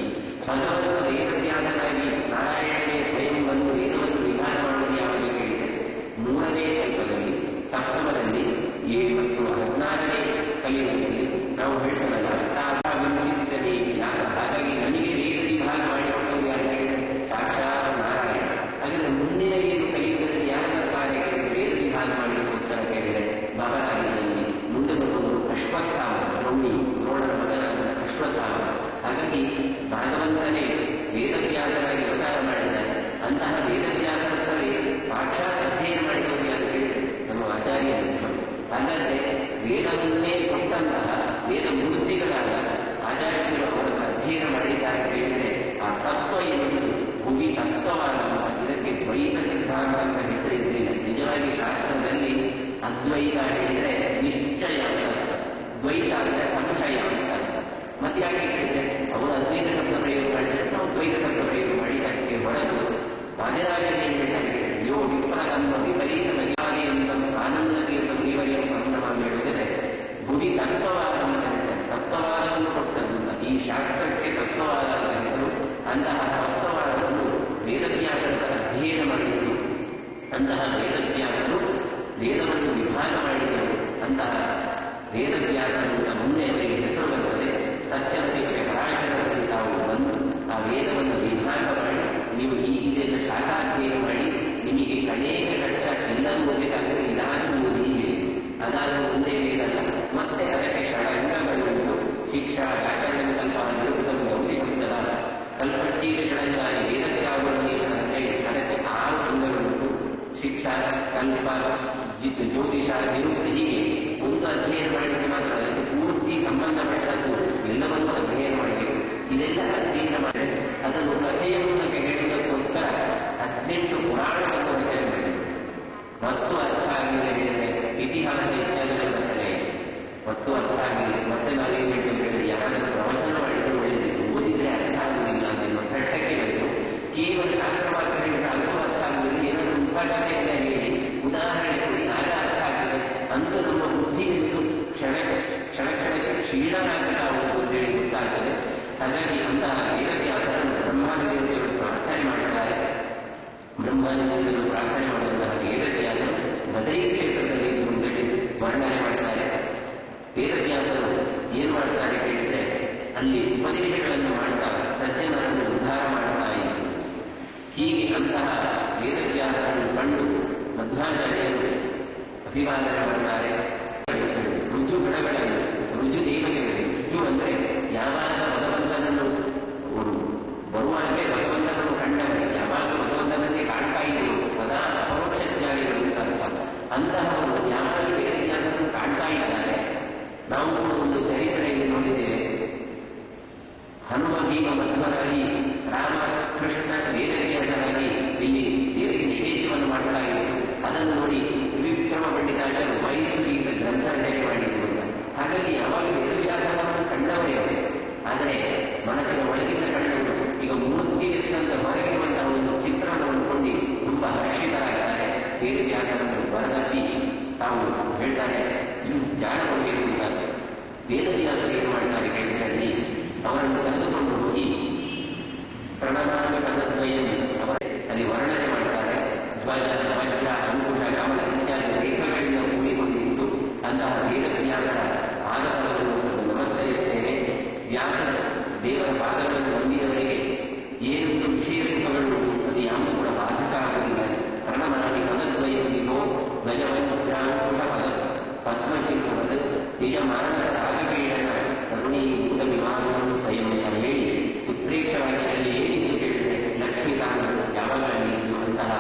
ಭಗವಂತ ವೇದಜ್ಞಾನನಾಗಿ ನಾರಾಯಣನೇ ಸ್ವಯಂ ಬಂದು ವೇದವನ್ನು ವಿಧಾನ ಮಾಡುವುದು ಯಾವಾಗ ಹೇಳಿದರೆ ಮೂರನೇ ಕಲ್ಪದಲ್ಲಿ ಸಪ್ತಮದಲ್ಲಿ 7 ಮತ್ತು 16ನೇ ಕಲಿಯಲ್ಲಿ ನಾವು ಹೇಳ್ತೇವಲ್ಲ ಅಷ್ಟಾಭಿವೃದ್ಧಿಮೇ ಜ್ಞಾತ. ಹಾಗಾಗಿ ನನಗೆ ವೇದ ವಿಭಾಗ ಮಾಡಿಕೊಂಡು ಯಾರು ಹೇಳಿದರೆ ಸಾಕ್ಷಾತ್ ನಾರಾಯಣ. ಹಾಗಾದರೆ ಮುಂದಿನ ಏನು ಕಲಿಯುವುದರಲ್ಲಿ ಯಾರ ಕಾರ್ಯ ವೇದ ವಿಭಾಗ ಮಾಡಲಿಕ್ಕೋಸ್ಕರ ಹೇಳಿದರೆ ಬಾಬರಾಜನಲ್ಲಿ ಮುಂದೆ ಬರುವುದು ಅಶ್ವತ್ಥಾಮ, ರೋಣಿ ದ್ರೋಣನ ಮಗನಾದ ಅಶ್ವತ್ಥಾಮ. ಹಾಗಾಗಿ ಭಗವಂತನೇ ವೇದವ್ಯಾಸರಾಗಿ ಅವತಾರ ಮಾಡಿದ್ದಾರೆ. ಅಂತಹ ವೇದವ್ಯಾಸರೇ ಸಾಕ್ಷಾತ್ ಅಧ್ಯಯನ ಮಾಡಿದವರು ಯಾರು ಹೇಳಿದರೆ ನಮ್ಮ ಆಚಾರ್ಯ. ಹಾಗಾದರೆ ವೇದವನ್ನೇ ಕೊಟ್ಟಂತಹ ವೇದ ಮೂರ್ತಿಗಳಾದ ಆಚಾರ್ಯರು ಅವರ ಅಧ್ಯಯನ ಮಾಡಿದ್ದಾರೆ ಹೇಳಿದರೆ ಆ ತತ್ವ ಎನ್ನುವುದು ಭೂಮಿ ತತ್ವವಾದ ಇದಕ್ಕೆ ದ್ವೈತ ಸಿದ್ಧಾಂತ ಅಂತ ಹೆಸರಿಸಲಿಲ್ಲ. ನಿಜವಾಗಿ ಶಾಸ್ತ್ರದಲ್ಲಿ ಅದ್ವೈತ ಹೇಳಿದರೆ ನಿಶ್ಚಯ ಅಂತ, ದ್ವೈತ ಅಂದರೆ ಸಂಶಯ ಅಂತ. ಮತ್ತೆ ಯಾಕೆ ಹೇಳಿದರೆ ಅವರು ಅದ್ವೈತ ಶಬ್ದ ಪ್ರಯೋಗ ಮಾಡಿದರೆ ನಾವು ದ್ವೈತ ಶಬ್ದ ಪ್ರಯೋಗ ಮಾಡಿದ್ದಕ್ಕೆ ಹೊರತು ವಾದಿರಾಜನೇ ಹೇಳಿದರೆ ಯೋ ವಿಪ್ರಗಂಧ ವಿಪರೀತ ಬಗೆಯಾಗಿ ಅಂತ ಆನಂದ ತೀರ್ಥ ಮುನಿವರಿಯ ಸಂಭ್ರಮ ಹೇಳಿದರೆ ಭುವಿ ತತ್ವವಾದ ತತ್ವವಾದವನ್ನು ಕೊಟ್ಟದ್ದು. ಈ ಶಾಸ್ತ್ರಕ್ಕೆ ತತ್ವವಾದ ಹೆಸರು. ಅಂತಹ ತತ್ವವಾದವನ್ನು ವೇದಜ್ಞಾನದ ಅಧ್ಯಯನ ಮಾಡಿದರು. ಅಂತಹ ವೇದಜ್ಞಾನರು ವೇದವನ್ನು ವಿಭಾಗ ಮಾಡಿದರು. ಅಂತಹ ವೇದಜ್ಞಾನದಿಂದ ಮುಂದೆ ಅವರಿಗೆ ಹೆಸರು ಬರುತ್ತದೆ. ಸತ್ಯವಂತಿಕೆ ಪರಾಶರರಲ್ಲಿ ತಾವು ಬಂದು ಆ ವೇದವನ್ನು ವಿಭಾಗ ಮಾಡಿ ನೀವು ಈ ಇದನ್ನು ಶಾಖಾಧ್ಯಯನ ಮಾಡಿ ನಿಮಗೆ ಅನೇಕ ಕಷ್ಟ ಎಲ್ಲರೂ ಓದಬೇಕಾದರೆ ಇದಾದರೂ ಓದಿ. ಅದಾದ ಮುಂದೆ ವೇದಲ್ಲ, ಮತ್ತೆ ಅದಕ್ಕೆ ಷಡಂಗಗಳುಂಟು. ಶಿಕ್ಷಾ ವ್ಯಾಕರಣ ಕಲ್ಪ ನಿರುಕ್ತ ಗೌರಿ ಕುಂದಲಾದ ಕಲ್ಪಟ್ಟೀಗ ಷಡಂಗಾದಿ ವೇದಕ್ಕಾಗುವಂತೆ ಅದಕ್ಕೆ 6 ಅಂಗಗಳುಂಟು. ಶಿಕ್ಷಾ ಕಲ್ಪ ಜ್ಯೋತಿಷ ನಿರುಕ್ತಿ ಹೀಗೆ ಒಂದು ಅಧ್ಯಯನ ಮಾಡಲಿಕ್ಕೆ ಮಾತ್ರ ಅದಕ್ಕೆ ಪೂರ್ತಿ ಸಂಬಂಧಪಟ್ಟದ್ದು ಎಲ್ಲವನ್ನೂ ಅಧ್ಯಯನ ಮಾಡಬೇಕು. ಇದೆಲ್ಲ ಅಧ್ಯಯನ ಮಾಡಿ ಅದನ್ನು ಕಥೆಯ ಮೂಲಕ ಹೇಳುವುದಕ್ಕೋಸ್ಕರ 18 ಪುರಾಣವನ್ನು ಅಧ್ಯಯನ ಮಾಡಿದರು. ಮತ್ತು ಅರ್ಥ ಆಗಿಲ್ಲ ಹೇಳಿದರೆ ಇತಿಹಾಸ ಇತ್ಯಾದಿಗಳ ಕಥೆ ಮತ್ತು ಅರ್ಥ ಆಗಿಲ್ಲ. ಮತ್ತೆ ನಾವೇನು ಹೇಳಿದ್ರೆ ಯಾರಾದರೂ ಪ್ರವಚನ ಮಾಡಿದರೆ ಒಳ್ಳೆಯದು, ಓದಿದರೆ ಅರ್ಥ ಆಗುವುದಿಲ್ಲ ಅನ್ನೋ ಕಟ್ಟಕ್ಕೆ ಬಂದು ಕೇವಲ ಶಾಸ್ತ್ರವಾದ ಹೇಳಿದರೆ ಅದು ಅರ್ಥ ಆಗುವುದಿಲ್ಲ. ಏನಾದರೂ ಉಪಕಥೆಯಿಂದ ಹೇಳಿ ಉದಾಹರಣೆ ಕೊಡಿ, ಆಗ ಅರ್ಥ ಆಗ್ತದೆ. ಅಂತೂ ನಮ್ಮ ಬುದ್ಧಿ ಎಂದು ಕ್ಷಣಕ್ಕೆ ಕ್ಷೀಣರಾಗಲಾಗುವುದು ಹೇಳಿ ಗೊತ್ತಾಗ್ತದೆ. ಹಾಗಾಗಿ ಅಂತಹ ವೇದವ್ಯಾಸರನ್ನು ಬ್ರಹ್ಮಾನಂದರು ಪ್ರಾರ್ಥನೆ ಮಾಡುತ್ತಾರೆ. ಬ್ರಹ್ಮಾನಂದರು ಪ್ರಾರ್ಥನೆ ಮಾಡುವಂತಹ ವೇದವ್ಯಾಸರು ಬದರಿ ಕ್ಷೇತ್ರದಲ್ಲಿ ಮುಂದೆ ವರ್ಣನೆ ಮಾಡ್ತಾರೆ. ವೇದವ್ಯಾಸರು ಏನು ಮಾಡ್ತಾರೆ ಹೇಳಿದರೆ ಅಲ್ಲಿ ಉಪದೇಶಗಳನ್ನು ಮಾಡ್ತಾರೆ, ಸಜ್ಜನರನ್ನು ಉದ್ಧಾರ ಮಾಡ್ತಾ ಇದ್ದರು. ಹೀಗೆ ಅಂತಹ ವೇದವ್ಯಾಸರನ್ನು ಕಂಡು ಮಧ್ವಾಚಾರ್ಯರು ಅಭಿವಾದನೆ ಮಾಡ್ತಾರೆ. ರುಜು ಗಣಗಳನ್ನು, ರುಜು ದೇವತೆಗಳು, ರುಜು ಅಂದರೆ ಯಾವಾಗ ಭಗವಂತನನ್ನು ಬರುವಾಗಲೇ ಭಗವಂತನನ್ನು ಕಂಡವರೆ, ಯಾವಾಗ ಭಗವಂತನನ್ನೇ ಕಾಣ್ತಾ ಇದ್ದರು ಸದಾ ಅಪರೋಕ್ಷ ಜ್ಞಾನಿಗಳು ಅಂತ. ಅಂತಹವರು ಯಾವಾಗಲೂ ವೇದಜ್ಞಾನವನ್ನು ಕಾಣ್ತಾ ಇದ್ದಾರೆ. ನಾವು ಕೂಡ ಒಂದು ಚರಿತ್ರೆಯಲ್ಲಿ ನೋಡಿದ್ದೇವೆ. ಹನುಮ ಭೀಮ ಮಧ್ವರಾಗಿ, ರಾಮ ಕೃಷ್ಣ ವೇದಜ್ಞಾನರಾಗಿ ಇಲ್ಲಿ ದೇವರಿಗೆ ನೈವೇದ್ಯವನ್ನು ಮಾಡ್ತಾ ಇದ್ದರು. ಅದನ್ನು ನೋಡಿ ವಿಕ್ರಮ ಪಂಡಿತಾಚಾರ್ಯರು ಮೈಸೂರಿಗೆ ಗ್ರಂಥ ರಚನೆ ಮಾಡಿದ್ರು ಅಂತ. ಹಾಗಾಗಿ ಯಾವಾಗ ವೇದವ್ಯಾಸವನ್ನು ಕಂಡವರೇ ಅವರು. ಆದರೆ ಮನಸ್ಸಿನ ಒಳಗಿನ ಕಂಡವರು ಈಗ ಮೂರ್ತಿಗಿಂತ ಹೊರಗಿರುವಂತಹ ಒಂದು ಚಿತ್ರಣವನ್ನು ಕೊಂಡು ತುಂಬಾ ಹರ್ಷಿತರಾಗಿದ್ದಾರೆ. ವೇದವ್ಯಾಸನನ್ನು ಬರದಲ್ಲಿ ತಾವು ಹೇಳ್ತಾರೆ, ಜ್ಞಾನ ಕೊಡಬೇಕು. ವೇದವ್ಯಾಸರು ಏನು ಮಾಡ್ತಾರೆ ಕೇಳಿದಲ್ಲಿ, ಅವರನ್ನು ಕರೆದುಕೊಂಡು ಹೋಗಿ ಪ್ರಣಮಾಮಿ ಪದದ್ವಯಂ ಅವರ ಅಲ್ಲಿ ವರ್ಣನೆ ಮಾಡ್ತಾರೆ. ಧ್ವಜ ವಜ್ರ ಅಂಕುಶ ಕಮಲ ಇತ್ಯಾದಿ ರೇಖೆಗಳಿಂದ ಕೂಡಿಕೊಂಡಿದ್ದು ಅಂತಹ ವೇದವ್ಯಾಸರ ಪಾದಗಳನ್ನು ನಮಸ್ಕರಿಸುತ್ತೇನೆ. ವ್ಯಾಸ ದೇವರ ಪಾದಗಳನ್ನು ಹೊಂದಿದವರಿಗೆ ಏನೊಂದು ವಿಷಯ ಸುಖಗಳು ಅದು ಯಾವುದು ಕೂಡ ಬಾಧಕ ಆಗುವುದಿಲ್ಲ. ಪ್ರಣಮಾಮಿ ಪದದ್ವಯೋ ಧ್ವಜವಜ್ರಾಂಕುಶ ಪದ ಪದ್ಮಚಿಹ್ನವದ ನಿಜಮಾನದ ರಾಗಪೀಡನ ಕರುಣೀಭೂತ ವಿಮಾನವನ್ನು ಸ್ವಯಂ ಅಂತ ಹೇಳಿ ಉತ್ಪ್ರೇಕ್ಷವಾಗಿ ಅಲ್ಲಿ ಏನಿದ್ದು ಕೇಳಿದರೆ ಲಕ್ಷ್ಮೀಕಾಂತ ಯಾವಾಗಲೂ ಅಂತಹ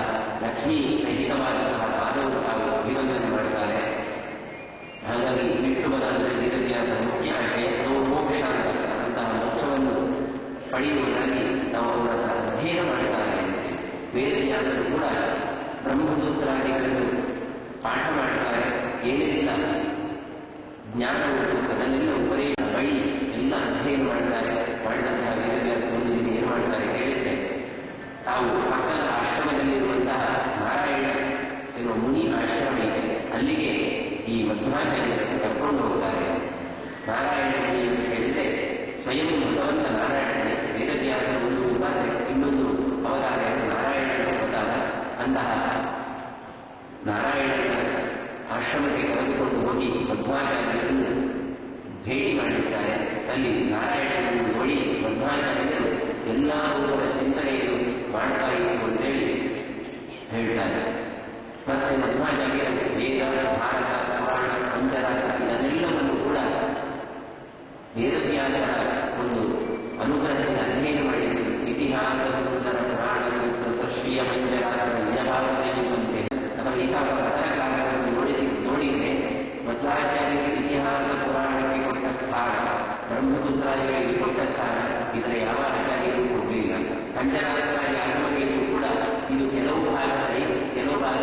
ಲಕ್ಷ್ಮೀ ಸಹಿತವಾದಂತಹ ಪಾದವನ್ನು ತಾವು ಅಭಿನಂದನೆ ಮಾಡ್ತಾರೆ. ಹಾಗಾಗಿ ವಿಷ್ಣುವದಾದ ವೇದವ್ಯಾಸ ಮುಖ್ಯ ಆಶಯ ಮೋಕ್ಷ ಅಂತಹ ಮೋಕ್ಷವನ್ನು ಪಡೆಯುವುದಾಗಿ ನಾವು ಅವರ ಅಧ್ಯಯನ ಮಾಡ್ತಾರೆ. ವೇದವ್ಯಾಸರು ಕೂಡ ಬ್ರಹ್ಮಸೂತ್ರಾದಿಗಳನ್ನು ಪಾಠ ಮಾಡ್ತಾರೆ. ಏನೇನಿಲ್ಲ ಜ್ಞಾನ ಅದನ್ನೆಲ್ಲ ಉಪದೇಶ ಬಳಿ ಎಲ್ಲ ಅಧ್ಯಯನ ಮಾಡ್ತಾರೆ. ಮಾಡಿದಂತಹ ವೇದವ್ಯಾಸ ಒಂದು ದಿನ ಏನು ಮಾಡ್ತಾರೆ ಕೇಳಿದ್ರೆ, ತಾವು ಪಕ್ಕದ ಆಶ್ರಮದಲ್ಲಿರುವಂತಹ ನಾರಾಯಣ ಎನ್ನುವ ಮುನಿ ಆಶ್ರಮ ಇದೆ, ಅಲ್ಲಿಗೆ ಈ ಮಧ್ವಾಚಾರ್ಯರು ಕರ್ಕೊಂಡು ಹೋಗ್ತಾರೆ. ನಾರಾಯಣ ಮುನಿ ಅಂತ ಹೇಳಿದ್ರೆ ಸ್ವಯಂ ಭಗವಂತ ನಾರಾಯಣನೇ. ವೇದವ್ಯಾಸರ ಒಂದು ಉಪಾಸನೆ, ಇನ್ನೊಂದು ಅವತಾರ ನಾರಾಯಣನ ಅವತಾರ. ಅಂತಹ ನಾರಾಯಣನ ಆಶ್ರಮಕ್ಕೆ ಕರೆದುಕೊಂಡು ಹೋಗಿ ಮಧ್ವಾಚಾರ್ಯರನ್ನು ಭೇಟಿ ಮಾಡಿರ್ತಾರೆ. ಅಲ್ಲಿ ನಾರಾಯಣನನ್ನು ನೋಡಿ ಮಧ್ವಾಚಾರ್ಯರು ಎಲ್ಲ ರೂಪದ ಚಿಂತನೆಯನ್ನು ಮಾಡ್ತಾ ಇತ್ತು ಅಂತೇಳಿ ಹೇಳ್ತಾರೆ. ಮತ್ತೆ ಮಧ್ವಾಚಾರ್ಯರು ವೇದ, ಭಾರತ, ಪುರಾಣ, ಪಂಚರಾತ್ರ ಇದನ್ನೆಲ್ಲವನ್ನು ಕೂಡ ವೇದವ್ಯಾಸರ ಒಂದು ಅನುಗ್ರಹದಿಂದ ಅಧ್ಯಯನ ಮಾಡಿದರು. ಇತಿಹಾಸ ಸೂತ್ರ, ಪುರಾಣ ಸೂತ್ರ, ಸೃಷ್ಟಿಯ ಪಂಚರಾತ್ರ ನಿಜಭಾವನೆಯುವಂತೆ ಅಥವಾ ಇಂತಹ ಪತ್ರಕಾರರನ್ನು ನೋಡಿದರೆ ಮಧ್ವಾಚಾರ್ಯರಿಗೆ ಇತಿಹಾಸ ಪುರಾಣಕ್ಕೆ ಕೊಟ್ಟ ಸ್ಥಾನ, ಬ್ರಹ್ಮಸೂತ್ರಾದಿಗಳಿಗೆ ಕೊಟ್ಟ ಸ್ಥಾನ ಇದರ ಯಾವ ಆಚಾರ್ಯರು ಕೊಡಲಿಲ್ಲ. ಪಂಚರಾತ್ರಾದಿ ಆಗಮಗಳಿಗೂ ಕೂಡ ಇದು ಕೆಲವು ಭಾಗ ಸರಿ, ಕೆಲವು ಭಾಗ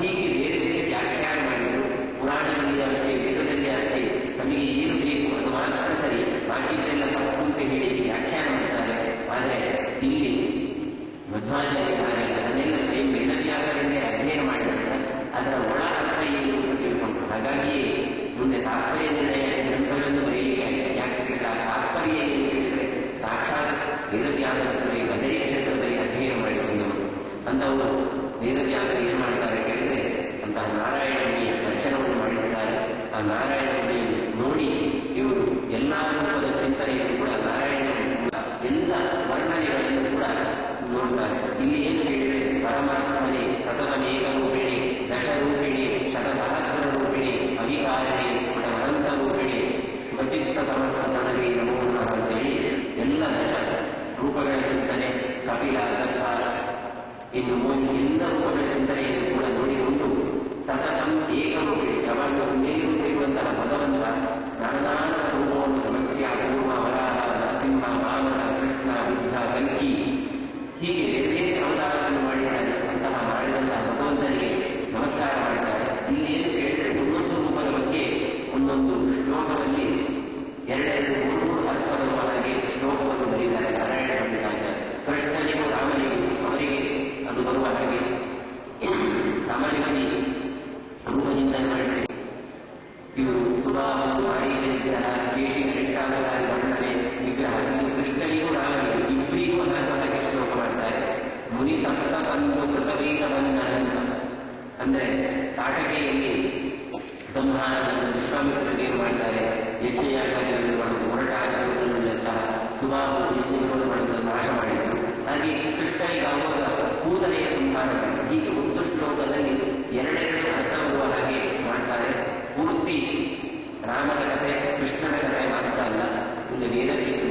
ಹೀಗೆ ಬೇರೆ ಬೇರೆ ವ್ಯಾಖ್ಯಾನ ಮಾಡಿದರು. ಪುರಾಣದಲ್ಲಿ ಅಷ್ಟೇ, ವೇದದಲ್ಲಿ ಅಷ್ಟೇ, ನಮಗೆ ಏನು ಬೇಕು ಅದು ಮಾತ್ರ ಸರಿ, ಬಾಕಿದ್ದೆಲ್ಲ ತಪ್ಪು ಅಂತ ಹೇಳಿ ವ್ಯಾಖ್ಯಾನ ಮಾಡ್ತಾರೆ. ಆದರೆ ಇಲ್ಲಿ ಮಧ್ವಾಚಾರ್ಯರಾಗಿ ಅದನ್ನೆಲ್ಲ ವೇದವ್ಯಾಸರನ್ನೇ ಅಧ್ಯಯನ ಮಾಡಿದ್ದಾರೆ. ಅದರ ಒಳ ಅರ್ಥ ಏನು ಅಂತ ತಿಳ್ಕೊಂಡ್ರು. ಹಾಗಾಗಿ ಮುಂದೆ ತಾತ್ಪರ್ಯ ನಿರ್ಣಯ ಗ್ರಂಥಗಳನ್ನು ಬರೆಯಲಿಕ್ಕೆ ಯಾಕೆ ತಾತ್ಪರ್ಯ ಏನು ಹೇಳಿದರೆ ಸಾಕ್ಷಾತ್ ವೇದವ್ಯಾಸರಲ್ಲಿ ಗದರಿ ಕ್ಷೇತ್ರದಲ್ಲಿ ಅಧ್ಯಯನ ಮಾಡಿಕೊಂಡವರು ಅಂತವರು ವೇದವ್ಯಾಸರು ಏನು ಮಾಡ್ತಾರೆ ಕೇಳಿದರೆ ಅಂತಹ ನಾರಾಯಣನಿಯ ದರ್ಶನವನ್ನು ಮಾಡಿರ್ತಾರೆ. ಆ ನಾರಾಯಣನಿಯನ್ನು ನೋಡಿ ಇವರು ಎಲ್ಲ ರೂಪದ ಚಿಂತನೆಯನ್ನು ಕೂಡ ನಾರಾಯಣ ಎಲ್ಲ ವರ್ಣನೆಗಳನ್ನು ಕೂಡ ನೋಡ್ತಾರೆ. ಇಲ್ಲಿ ಏನು ಹೇಳಿದರೆ ಪರಮಾತ್ಮನೇ ಸತತಮೇಕ ರೂಪಿಣಿ, ದಶರೂಪಿಣಿ, ಶತಸಹಸ್ರ ರೂಪಿಣಿ, ಅವಿಕಾರಿಣಿ, ಅನಂತ ರೂಪಿಣಿ, ಸ್ವಚಿತ್ತ ಸಮರ್ಥನವೇ ನಮೋ ನಮಃ ಅಂತೇಳಿ ಎಲ್ಲ ದಶ ರೂಪಗಳ ಚಿಂತನೆ, ಕಪಿಲ, ದತ್ತ, ಇನ್ನು ಎಲ್ಲ ರೂಪಗಳ ಚಿಂತನೆಯನ್ನು ಕೂಡ ನೋಡಿಕೊಂಡು ಸತತಂ ಏಕರೂಪಿ ಯಾವಾಗಲೂ ಒಂದೇ ರೂಪಿರುವಂತಹ ಭಗವಂತ ನಾನಾನ ರೂಪವನ್ನು ಸಮಸ್ಯ, ಕೂರ್ಮ, ವರಾಹ, ನರಸಿಂಹ, ವಾಮನ, ಕೃಷ್ಣ, ಬುದ್ಧ, ಕಲ್ಕಿ ಹೀಗೆ ಬೇರೆ ಬೇರೆ ಅವತಾರಗಳನ್ನು ಮಾಡಿದ್ದಾರೆ. ಅಂತಹ ಮಾಡಿದಂತಹ ಭಗವಂತನಿಗೆ ನಮಸ್ಕಾರ ಮಾಡ್ತಾರೆ. ಇಲ್ಲಿ ಏನು ಕೇಳಿದರೆ ಒಂದೊಂದು ರೂಪದ ಬಗ್ಗೆ ಒಂದೊಂದು ಶ್ಲೋಕದಲ್ಲಿ ಎರಡೆರಡು ಮೂರು ಅರ್ಥದ ಒಳಗೆ ಶ್ಲೋಕವನ್ನು ಬರೀತಾರೆ ನಾರಾಯಣ ಪಂಡಿತಾಚಾರ್ಯ. ಕೃಷ್ಣನಿಗೂ ರಾಮನಿಗೂ ಅವರಿಗೆ ಅದು ಬರುವ ಹಾಗೆ ರಾಮನಿಗೆ ರೂಪಚಿಂತನೆ ಮಾಡಿದರೆ ಇವರು ಸುಭಾವ, ವಾಣಿ ವಿಗ್ರಹ, ಕೇಶಿ ಶ್ರೀಕಾಂತರಾಯ ವರ್ಣನೆ ವಿಗ್ರಹ, ಕೃಷ್ಣನಿಗೂ ರಾಮನಿಗೂ ಇಬ್ಬರಿಗೂ ಹಾಗೆ ಶ್ಲೋಕ ಮಾಡ್ತಾರೆ. ಮುನಿ ಸಪ್ತ ತಂದು ಕೃತವೀರ ಬಂಧನ ಅಂದರೆ ತಾಟಕೆಯಲ್ಲಿ ಸಂಹಾರವನ್ನು ವಿಶ್ವಾಮಿತ್ರರು ಏನು ಮಾಡ್ತಾರೆ, ಯಜ್ಞಯಾಗಾದಿಗಳನ್ನು ಮಾಡುವುದು, ಹೊರಟಾಚಾರಗಳನ್ನೆಂತಹ ಸುಭಾವ ಯಜ್ಞಗಳನ್ನು ಮಾಡುವುದು ನಾಶ ಮಾಡಿದರು. ಹಾಗೆ ಕೃಷ್ಣನಿಗಾಗುವ ಕೂದಲೆಯ ಸಂಹಾರ ಮಾಡಿದರು. ಹೀಗೆ ಒಂದು ಶ್ಲೋಕ ಎರಡೆರಡು ಅರ್ಥ ಬರುವ ಹಾಗೆ ಮಾಡ್ತಾರೆ. ಪೂರ್ತಿ ರಾಮನ ಕಥೆ, ಕೃಷ್ಣನ ಕಥೆ ಮಾತ್ರ ಅಲ್ಲ, ಒಂದು ವೇದವ್ಯಾಸ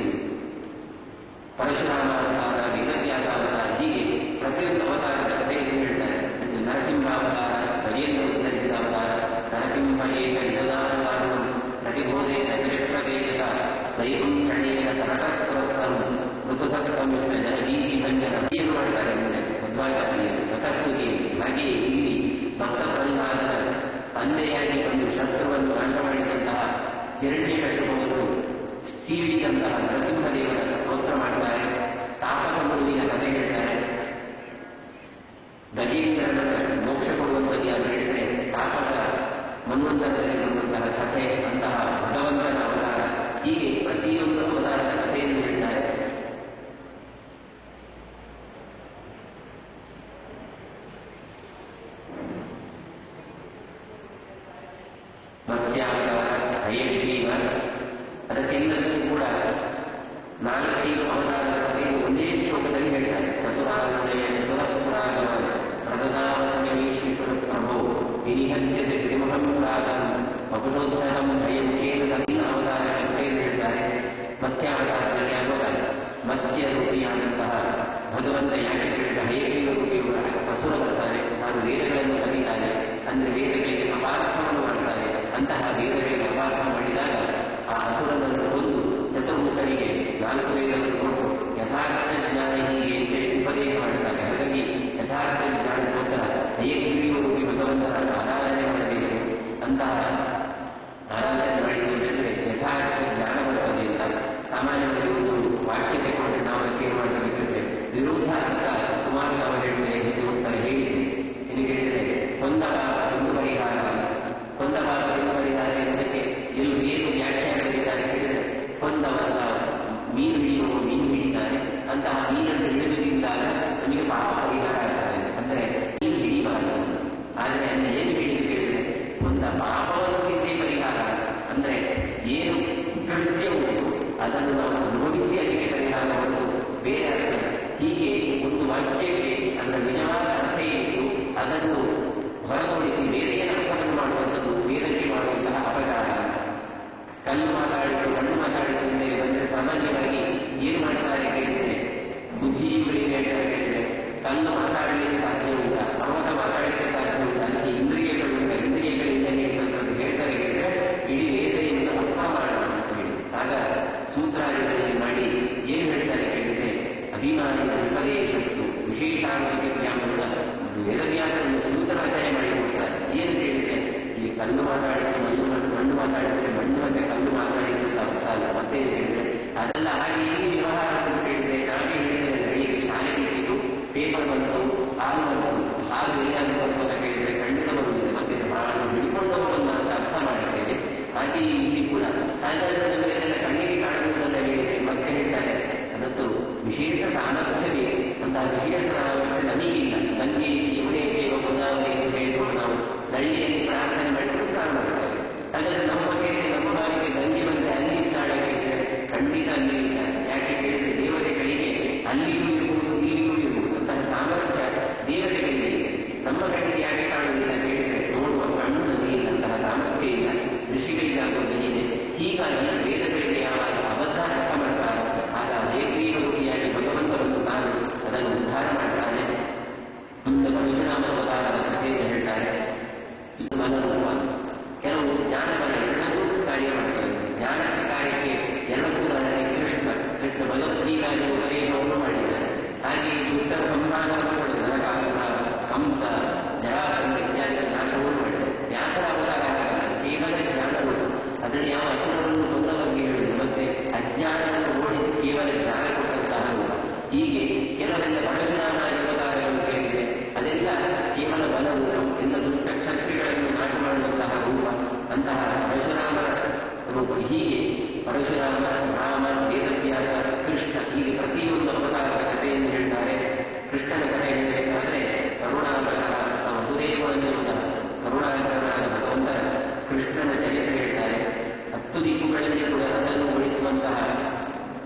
ಪರಶುರಾಮ ಅವತಾರ, ವೇದವ್ಯಾಸ ಅವತಾರ, ಹೀಗೆ ಪ್ರತಿಯೊಂದು ಅವತಾರದ ಕಥೆಯನ್ನು ಹೇಳ್ತಾರೆ. ನರಸಿಂಹ ಅವತಾರ, ಗಜೇಂದ್ರ ಉತ್ತರಿಸಿದ ಅವತಾರ, ನರಸಿಂಹ ಏಕ ನಿಜದಾನಕಾರಣ ಪ್ರತಿಬೋಧೇನ ಶ್ರೇಷ್ಠವೇದ ವೈಕುಂಠಣೇನ ಕರಕಸ್ವಸ್ಥಂ ಋತುಸಕ್ತಂ ಜನಗೀತಿ ಭಂಜನ ಏನು ಮಾಡ್ತಾರೆ ಅಂದರೆ ಮಧ್ವಾಚಾರ್ಯರು ಪ್ರಕೃತಿಗೆ ಹಾಗೆಯೇ ಇಲ್ಲಿ ಭಕ್ತ ಪ್ರಹ್ಲಾದನ ತಂದೆಯಾಗಿ ಒಂದು ಶಸ್ತ್ರವನ್ನು ನಾಶ ಮಾಡಿದಂತಹ ಹಿರಣ್ಯಕಶಿಪುವನ್ನು ಸೀಳಿದಂತಹ ನರಸಿಂಹದೇವರ ಸ್ತೋತ್ರ ಮಾಡ್ತಾರೆ. ತಾಪಕ ಮಗುವಿನ ಕಥೆ ಹೇಳ್ತಾರೆ. ಗಜೇಂದ್ರನ ಮೋಕ್ಷ ಕೊಡುವಂಥದ್ದು ಯಾರು ಹೇಳಿದರೆ ತಾಪಕ ಮನ್ವಂತರಲ್ಲಿರುವಂತಹ ಕಥೆ, ಅಂತಹ ಭಗವಂತನ ಅವತಾರ, ಹೀಗೆ ಪ್ರತಿಯೊಂದು ಅವತಾರದ ಕಥೆಯನ್ನು ಹೇಳ್ತಾರೆ. ಮತ್ಸ್ಯಾವತಾರ, ಹಯಗ್ರೀವ, ಅದಕ್ಕೆಲ್ಲದಕ್ಕೂ ಕೂಡ 4-5 ಅವತಾರದ ಕಥೆಯನ್ನು ಒಂದೇ ಶ್ಲೋಕದಲ್ಲಿ ಹೇಳ್ತಾರೆ. ಚತುರಾಗಮಯ ಚತುರಪುರಾಗಮ ಪ್ರದದಾವೀಶ್ವರ ಪ್ರಭೋ ವಿನಿಹಂತ್ಯತೆ ಶ್ರೀಮಹಂ ರಾಗಂ ಅಪುರೋದ್ಧರಂ ಭಯಂಕೇನ ತನ್ನ ಅವತಾರ ಕಥೆಯನ್ನು ಹೇಳ್ತಾರೆ. ಮತ್ಸ್ಯಾವತಾರದಲ್ಲಿ ಆಗುವಾಗ ಮತ್ಸ್ಯ ರೂಪಿಯಾದಂತಹ ಭಗವಂತ ಯಾಕೆ ಹೇಳಿದ ಹಯಗ್ರೀವ ರೂಪಿಯುವ ಹಸುರ ಬರ್ತಾರೆ, ತಾನು ವೇದಗಳನ್ನು ಕಲಿತಾನೆ, ಅಂದರೆ ವೇದಗಳಿಗೆ ಅಪಾರ್ಥವನ್ನು ಮಾಡ್ತಾರೆ. ಅಂತಹ ವೇದಗಳಿಗೆ ಅಪಾರ್ಥ ಮಾಡಿದಾಗ ಆ ಹಸುರನನ್ನು ಕೊಂದು ಚತುರ್ಮುಖರಿಗೆ 4 ವೇದವನ್ನು ಕೊಟ್ಟು ಯಥಾರ್ಥ ಜ್ಞಾನ ಹೀಗೆ ಅಂತೇಳಿ ಉಪದೇಶ ಮಾಡ್ತಾರೆ. ಹಾಗಾಗಿ ಯಥಾರ್ಥ ಜ್ಞಾನಕ್ಕೋಸ್ಕರ ಹಯಗ್ರೀವ ರೂಪಿ ಭಗವಂತನ ಆರಾಧನೆ ಮಾಡಬೇಕು. ಅಂತಹ ಆರಾಧನೆ ಮಾಡಿದರೆ ಯಥಾರ್ಥ ಜ್ಞಾನ ಬರುವುದಿಲ್ಲ. ಸಾಮಾನ್ಯವಾಗಿ ಒಂದು ವಾಕ್ಯ ತೆಗೆದುಕೊಂಡ್ರೆ ನಾವು ಅದಕ್ಕೆ ಮಾಡಬೇಕಿದ್ರೆ ವಿರೋಧ ಅರ್ಥ ಸುಮಾರು ನಾವು ಹೇಳಿದ್ರೆ ಉತ್ತರ ಹೇಳಿದೆ. ನಿಮಗೆ ಹೇಳಿದರೆ ಕೊಂದವ ಎಂದು ಪರಿಹಾರ, ಕೊಂದವ ಎಂದು ಪರಿಹಾರ ಎಂಬುದಕ್ಕೆ ಎಲ್ಲೂ ಏನು ವ್ಯಾಖ್ಯಾನ ಮಾಡಿದ್ದಾರೆ ಹೇಳಿದರೆ ಕೊಂದವಲ್ಲ, ಮೀನು ಹಿಡಿಯುವ ಮೀನು ಹಿಡಿತಾರೆ, ಅಂತಹ ಮೀನನ್ನು ಹಿಡಿದುದಿಂದಾಗ ನಮಗೆ ಪಾಪ ಪರಿಹಾರ ಆಗ್ತದೆ. ಅಂದರೆ ಮೀನು ಹಿಡಿಬಾರದು, ಆದರೆ ಅಲ್ಲಿ ಏನು ಹಿಡಿದು ಹೇಳಿದರೆ ಕೊಂದ ಪಾಪವನ್ನು ತಿಂದೇ ಪರಿಹಾರ. ಅಂದರೆ ಏನು ಕೃತ್ಯ ಉಂಟು ಅದನ್ನು ನಾವು ಅನುಭವಿಸಿ ಅದಕ್ಕೆ ಪರಿಹಾರವನ್ನು ಬೇರೆ ಅರ್ಥ. ಹೀಗೆ ಒಂದು ವಾಕ್ಯಕ್ಕೆ ಅದರ ನಿಜವಾದ ಅರ್ಥ ಏನು ಅದನ್ನು ಹೊರತುಪಡಿಸಿ ಬೇರೆಯ ಅರ್ಥವನ್ನು ಮಾಡುವಂಥದ್ದು ವೇದಕ್ಕೆ ಮಾಡುವಂತಹ ಅಪಚಾರ. ಕಲ್ಲು ಮಾತಾಡಿತು ಮಣ್ಣು ಮಾತಾಡಿತು ಅಂದರೆ ಬಂದರೆ ಸಾಮಾನ್ಯವಾಗಿ ಏನು ಮಾಡ್ತಾರೆ ಹೇಳಿದರೆ ಬುದ್ಧಿಜೀವಿಗಳಿಗೆ ಹೇಳ್ತಾರೆ ಹೇಳಿದರೆ ಕಲ್ಲು ಮಾತಾಡಲಿಕ್ಕೆ ಸಾಧ್ಯ ಉಂಟ, ಪರ್ವತ ಮಾತಾಡಲಿಕ್ಕೆ ಸಾಧ್ಯ ಉಂಟ, ಅದಕ್ಕೆ ಇಂದ್ರಿಯಗಳುಂಟ, ಇಂದ್ರಿಯಗಳಿಂದ ಹೇಳಿದಂಥದ್ದು ಹೇಳ್ತಾರೆ ಹೇಳಿದರೆ ಇಡೀ ವೇದೆಯಿಂದ ಅರ್ಥ ಮಾಡೋಣ ಅಂತ ಹೇಳಿ. ಆಗ ಸೂತ್ರಾದಿಗಳಲ್ಲಿ ಮಾಡಿ ಏನು ಹೇಳ್ತಾರೆ ಹೇಳಿದರೆ ಅಭಿಮಾನಿಗಳ ವಿಪದೇಶತ್ತು ವಿಶೇಷಾಂಶಕ್ತಿಯಾಮುಗಳ ವೇದವ್ಯಾಸವನ್ನು ಸೂತ್ರರಚನೆ ಮಾಡಿಕೊಡ್ತಾರೆ. ಏನು ಹೇಳಿದರೆ ಈ ಕಲ್ಲು ಮಾತಾಡಿದರೆ ಮಣ್ಣು ಮಾತಾಡಿದರೆ ಮಣ್ಣು ಮತ್ತೆ ಕಲ್ಲು ಮಾತಾಡಿದ್ರೆ ಅರ್ಥ ಅಲ್ಲ. ಮತ್ತೆ ಹೇಳಿದರೆ ಅದೆಲ್ಲ ಹಾಗೆ ಈ ವ್ಯವಹಾರ ಅಂತ ಹೇಳಿದರೆ ನಾವೇ ಹೇಳಿದರೆ ಬೆಳಿಗ್ಗೆ ಶಾಲೆ ಬಿಟ್ಟಿದ್ದು ಪೇಪರ್ ಬಂತು, ಹಾಲು ಬಂತು, ಹಾಲು ಎಲ್ಲಾದರೂ ಬಂತು ಅಂತ ಹೇಳಿದರೆ ಖಂಡಿತ ಬರುವುದಿಲ್ಲ. ಮತ್ತೆ ಹಾಲು ಹಿಡ್ಕೊಂಡು ಬಂದ ಅಂತ ಅರ್ಥ ಮಾಡಿದ್ದೇವೆ. ಹಾಗೆ ಇಲ್ಲಿ ಕೂಡ ಹಾಗಾದರೆ ನಮಗೆ ಅದೆಲ್ಲ ಕಣ್ಣಿಗೆ ಕಾಣುವುದನ್ನ ಹೇಳಿದರೆ ಮತ್ತೆ ಹೇಳ್ತಾರೆ ಅದತ್ತು ವಿಶೇಷ ಸಾಮರ್ಥ್ಯವೇ ಅಂತಹ ವಿಶೇಷ ಸಾಮರ್ಥ್ಯ ನಮಗಿಲ್ಲ. ನನಗೆ ಇವನೇ ಹೋದಾವೇ ಹೇಳಿಕೊಂಡು ನಾವು ನಳ್ಳಿಯಲ್ಲಿ ಪ್ರಾರ್ಥನೆ ಮಾಡಿಕೊಂಡು ಪ್ರಾರಂಭ ಮಾಡ್ತೇವೆ. ಹಾಗಾದರೆ ನಮ್ಮ ಮೇಲೆ ನಮ್ಮ ಬಾರಿಗೆ ಗಂಗೆ ಬಂದರೆ ಅಲ್ಲಿ ಇದ್ದಾಳೆ ಹೇಳಿದರೆ ಖಂಡಿತ ಅಲ್ಲಿ ಇದ್ದಾರೆ. ಯಾಕೆ ಹೇಳಿದರೆ ದೇವತೆಗಳಿಗೆ ಅಲ್ಲಿಯೂ ಇರುವುದು ಇಲ್ಲಿಯೂ ಇರುವುದು ಅಂತಹ ಸಾಮರ್ಥ್ಯ ದೇವತೆಗಳಿಗೆ ಇದೆ. ನಮ್ಮ ಕಡೆಗೆ ಯಾಕೆ ಕಾಣುವುದಿಲ್ಲ ಹೇಳಿದರೆ ನೋಡುವ ಕಣ್ಣು ನಮಗೆ ಅಂತಹ ಸಾಮರ್ಥ್ಯ ಇಲ್ಲ, ಋಷಿಗಳಿಗಾಗುವುದು ಇದೆ. ಹೀಗಾಗಿ ವೇದಗಳಿಗೆ ಯಾವಾಗ ಅಬದ್ಧ ಅರ್ಥ ಮಾಡ್ತಾರೆ ಆಗ ಹಯಗ್ರೀವ ರೂಪಿಯಾಗಿ ಭಗವಂತನನ್ನು ತಾನು ಅದನ್ನು ಉದ್ಧಾರ ಮಾಡ್ತಾನೆ. ಮುಂದೆ ಪರಶುರಾಮ ಅವತಾರದ ಕಥೆಯನ್ನು ಹೇಳ್ತಾರೆ. ಇದು ಮನೋರೂಪ. ಕೆಲವು ಜ್ಞಾನವನ್ನ ಎರಡೂ ಕಾರ್ಯ ಮಾಡ್ತಾರೆ. ಜ್ಞಾನದ ಕಾರ್ಯಕ್ಕೆ ಎರಡೂ ಕೃಷ್ಣ ಭಗವದ್ಗೀತಾದಿ ಉಪದೇಶವನ್ನು ಮಾಡಿದ್ದಾರೆ. ಹಾಗೆ ದುಷ್ಟ ಸಂಧಾನವನ್ನು ನರಕಾಸುರ, ಕಂಸ, ಜರಾಸಂಧ ಇತ್ಯಾದಿ ನಾಶವನ್ನು ಮಾಡಿದ್ದಾರೆ. ವ್ಯಾಸರ ಅವತಾರ ಕೇವಲ ಜ್ಞಾನಗಳು, ಅದರಲ್ಲಿ ಯಾವ ಅಸುರವನ್ನು ಕೊಂದ ಬಗ್ಗೆ ಹೇಳಿದರು. ಮತ್ತೆ ಅಜ್ಞಾನವನ್ನು ಓಡಿಸಿ ಕೇವಲ ಜ್ಞಾನ ಕೊಟ್ಟಂತಹ ರೂಪ. ಹೀಗೆ ಕೆಲವೆಲ್ಲ ಪರಶುರಾಮ ಅವತಾರಗಳು ಹೇಳಿದೆ, ಅದೆಲ್ಲ ಕೇವಲ ಬಲವು ಎಲ್ಲ ದುಷ್ಟ ಶಕ್ತಿಗಳನ್ನು ನಾಶ ಮಾಡುವಂತಹ ರೂಪ. ಅಂತಹ ಪರಶುರಾಮರ ರೂಪ. ಹೀಗೆ ಪರಶುರಾಮ, ರಾಮ, ವೇದವ್ಯಾಸ, ಕೃಷ್ಣ, ಹೀಗೆ ಪ್ರತಿಯೊಂದು ಅವತಾರದ ಕಥೆಯನ್ನು ಹೇಳ್ತಾರೆ. ಕೃಷ್ಣನ ಕಥೆ ಹೇಳಬೇಕಾದ್ರೆ ಕರುಣಾಕರ ವಸುದೇವನ್ನುವುದ ಕರುಣಾಕರನಾದ ಭಗವಂತರ ಕೃಷ್ಣನ ಚರಿತ್ರೆ ಹೇಳ್ತಾರೆ. 10 ದಿಕ್ಕುಗಳಲ್ಲಿ ಕೂಡ ಅದನ್ನು ಉಳಿಸುವಂತಹ